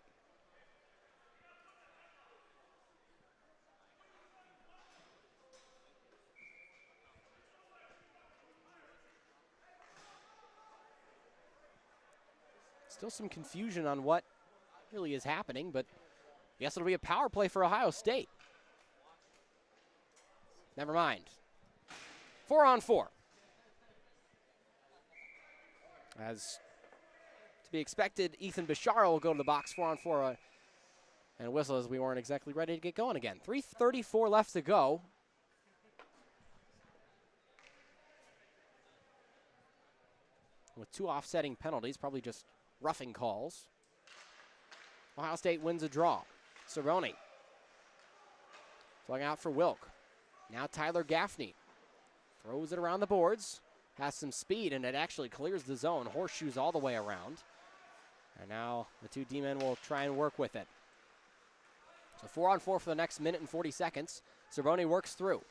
Still some confusion on what really is happening, but I guess it'll be a power play for Ohio State. Never mind. 4-on-4. As to be expected, Ethan Bishara will go to the box. 4-on-4 and a whistle as we weren't exactly ready to get going again. 3:34 left to go. With 2 offsetting penalties, probably just roughing calls. Ohio State wins a draw. Cerrone flung out for Wilk. Now Tyler Gaffney throws it around the boards. Has some speed, and it actually clears the zone. Horseshoes all the way around. And now the 2 D-men will try and work with it. So 4-on-4 for the next minute and 40 seconds. Cerrone works through.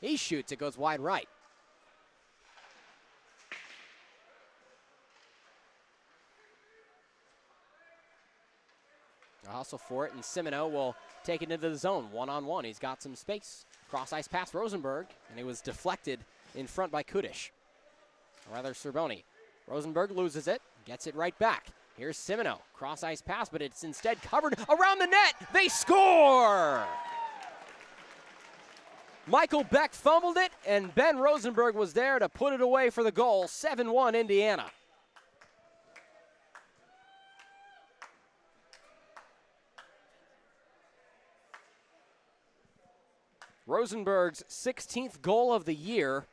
He shoots. It goes wide right. A hustle for it, and Semino will take it into the zone. 1-on-1. He's got some space. Cross-ice pass Rosenberg, and it was deflected in front by Kudish. Or rather, Cerrone. Rosenberg loses it, gets it right back. Here's Semino. Cross-ice pass, but it's instead covered around the net. They score! Michael Beck fumbled it, and Ben Rosenberg was there to put it away for the goal. 7-1 Indiana. Rosenberg's 16th goal of the year,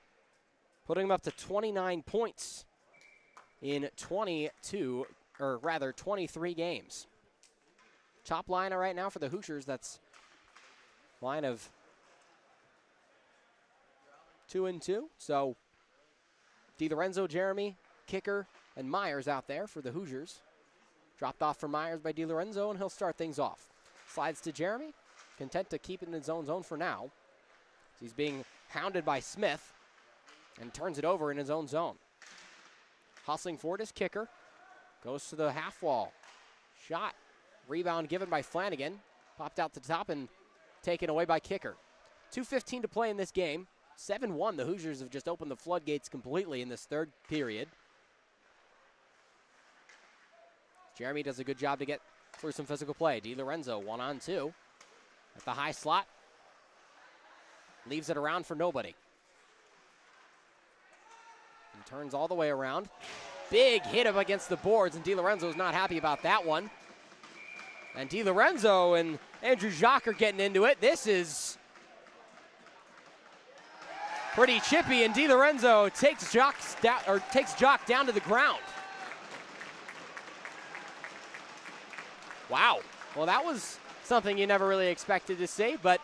putting him up to 29 points in 23 games. Top liner right now for the Hoosiers, that's line of 2-2. So DiLorenzo, Jeremy, kicker, and Myers out there for the Hoosiers. Dropped off for Myers by DiLorenzo, and he'll start things off. Slides to Jeremy, content to keep it in his own zone for now. He's being hounded by Smith and turns it over in his own zone. Hustling forward his kicker. Goes to the half wall. Shot. Rebound given by Flanagan. Popped out to the top and taken away by kicker. 2:15 to play in this game. 7-1. The Hoosiers have just opened the floodgates completely in this third period. Jeremy does a good job to get through some physical play. DiLorenzo 1-on-2 at the high slot. Leaves it around for nobody. And turns all the way around. Big hit up against the boards, and DiLorenzo's not happy about that one. And DiLorenzo and Andrew Jacques are getting into it. This is pretty chippy, and DiLorenzo takes Jacques down to the ground. Wow. Well, that was something you never really expected to see, but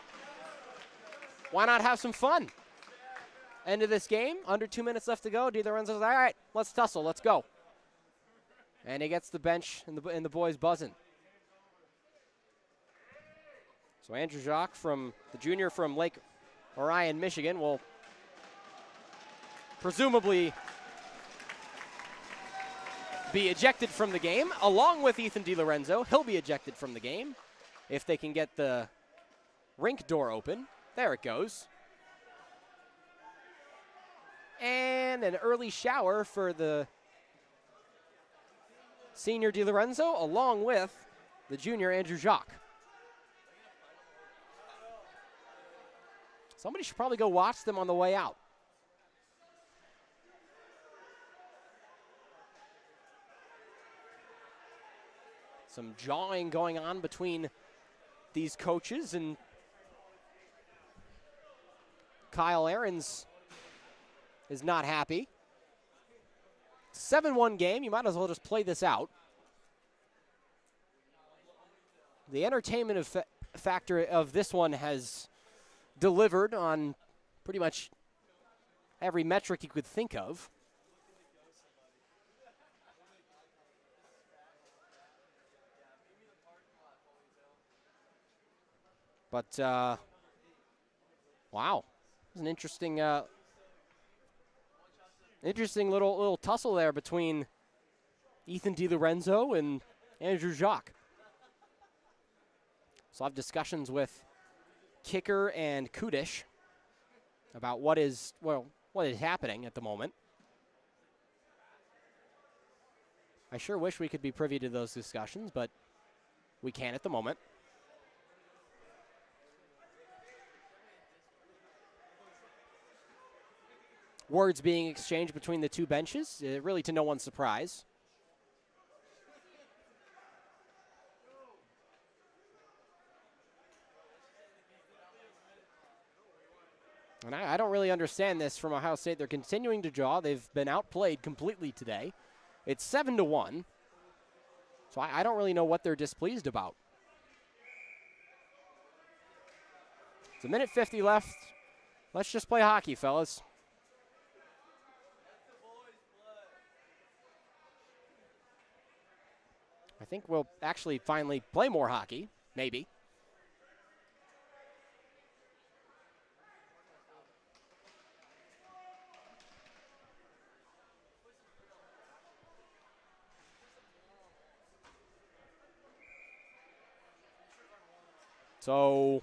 why not have some fun? End of this game, under 2 minutes left to go. DiLorenzo's all right, let's tussle, let's go. And he gets the bench and the boys buzzing. So Andrew Jacques, the junior from Lake Orion, Michigan, will presumably be ejected from the game, along with Ethan DiLorenzo. He'll be ejected from the game if they can get the rink door open. There it goes. And an early shower for the senior DiLorenzo, along with the junior Andrew Jacques. Somebody should probably go watch them on the way out. Some jawing going on between these coaches, and Kyle Ahrens is not happy. 7-1 game. You might as well just play this out. The entertainment factor of this one has delivered on pretty much every metric you could think of. But, wow. It was an interesting little tussle there between Ethan DiLorenzo and Andrew Jacques. So I'll have discussions with kicker and Kudish about what is happening at the moment. I sure wish we could be privy to those discussions, but we can't at the moment. Words being exchanged between the two benches, really to no one's surprise. And I don't really understand this from Ohio State. They're continuing to draw. They've been outplayed completely today. It's 7-1. So I don't really know what they're displeased about. It's 1:50 left. Let's just play hockey, fellas. I think we'll actually finally play more hockey, maybe. So,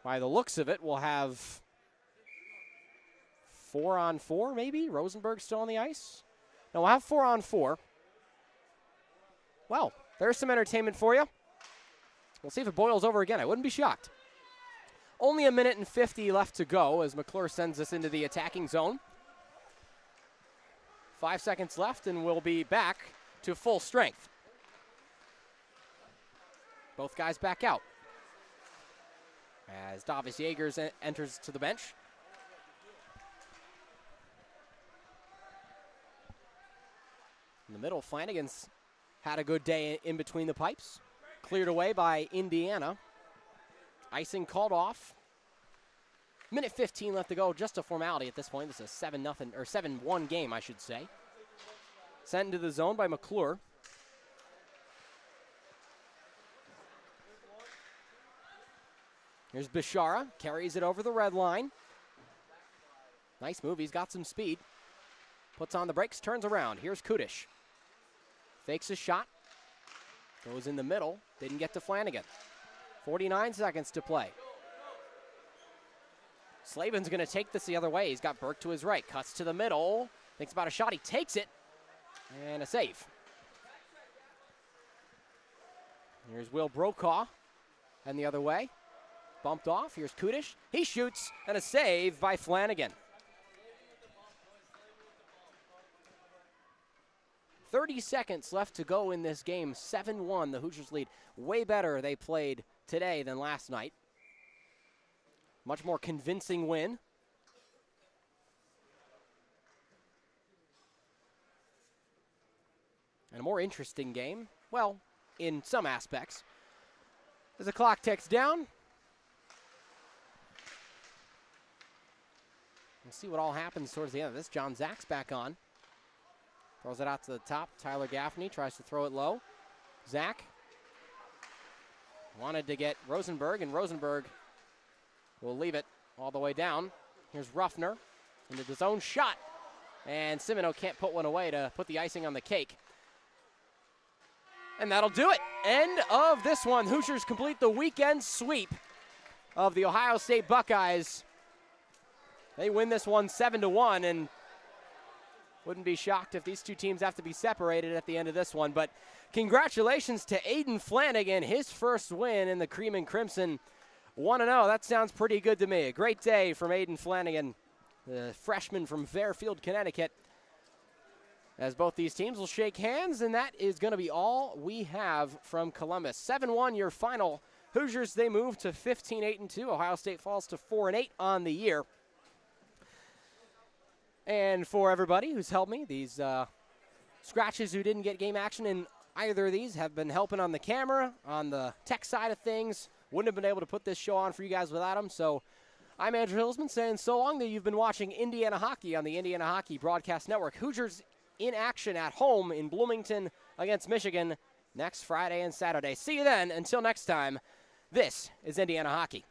by the looks of it, we'll have 4-on-4, maybe? Rosenberg's still on the ice? No, we'll have 4-on-4. Well, there's some entertainment for you. We'll see if it boils over again. I wouldn't be shocked. Only 1:50 left to go as McClure sends us into the attacking zone. 5 seconds left, and we'll be back to full strength. Both guys back out as Davis Yeagers enters to the bench. In the middle, Flanagan's had a good day in between the pipes. Cleared away by Indiana. Icing called off. 1:15 left to go, just a formality at this point. This is a 7-1 game, I should say. Sent into the zone by McClure. Here's Bishara, carries it over the red line. Nice move, he's got some speed. Puts on the brakes, turns around. Here's Kudish. Fakes his shot. Goes in the middle. Didn't get to Flanagan. 49 seconds to play. Slavin's going to take this the other way. He's got Burke to his right. Cuts to the middle. Thinks about a shot. He takes it. And a save. Here's Will Brokaw. And the other way. Bumped off. Here's Kudish. He shoots. And a save by Flanagan. 30 seconds left to go in this game. 7-1, the Hoosiers lead. Way better they played today than last night. Much more convincing win. And a more interesting game. Well, in some aspects. As the clock ticks down. We'll see what all happens towards the end of this. John Zach's back on. Throws it out to the top. Tyler Gaffney tries to throw it low. Zach wanted to get Rosenberg, and Rosenberg will leave it all the way down. Here's Ruffner into his own shot. And Simino can't put one away to put the icing on the cake. And that'll do it. End of this one. Hoosiers complete the weekend sweep of the Ohio State Buckeyes. They win this one 7-1, and wouldn't be shocked if these two teams have to be separated at the end of this one. But congratulations to Aiden Flanagan, his first win in the Cream and Crimson. 1-0, that sounds pretty good to me. A great day from Aiden Flanagan, the freshman from Fairfield, Connecticut. As both these teams will shake hands, and that is going to be all we have from Columbus. 7-1 your final. Hoosiers, they move to 15-8-2. Ohio State falls to 4-8 on the year. And for everybody who's helped me, these scratches who didn't get game action in either of these have been helping on the camera, on the tech side of things. Wouldn't have been able to put this show on for you guys without them. So I'm Andrew Hillsman saying so long that you've been watching Indiana Hockey on the Indiana Hockey Broadcast Network. Hoosiers in action at home in Bloomington against Michigan next Friday and Saturday. See you then. Until next time, this is Indiana Hockey.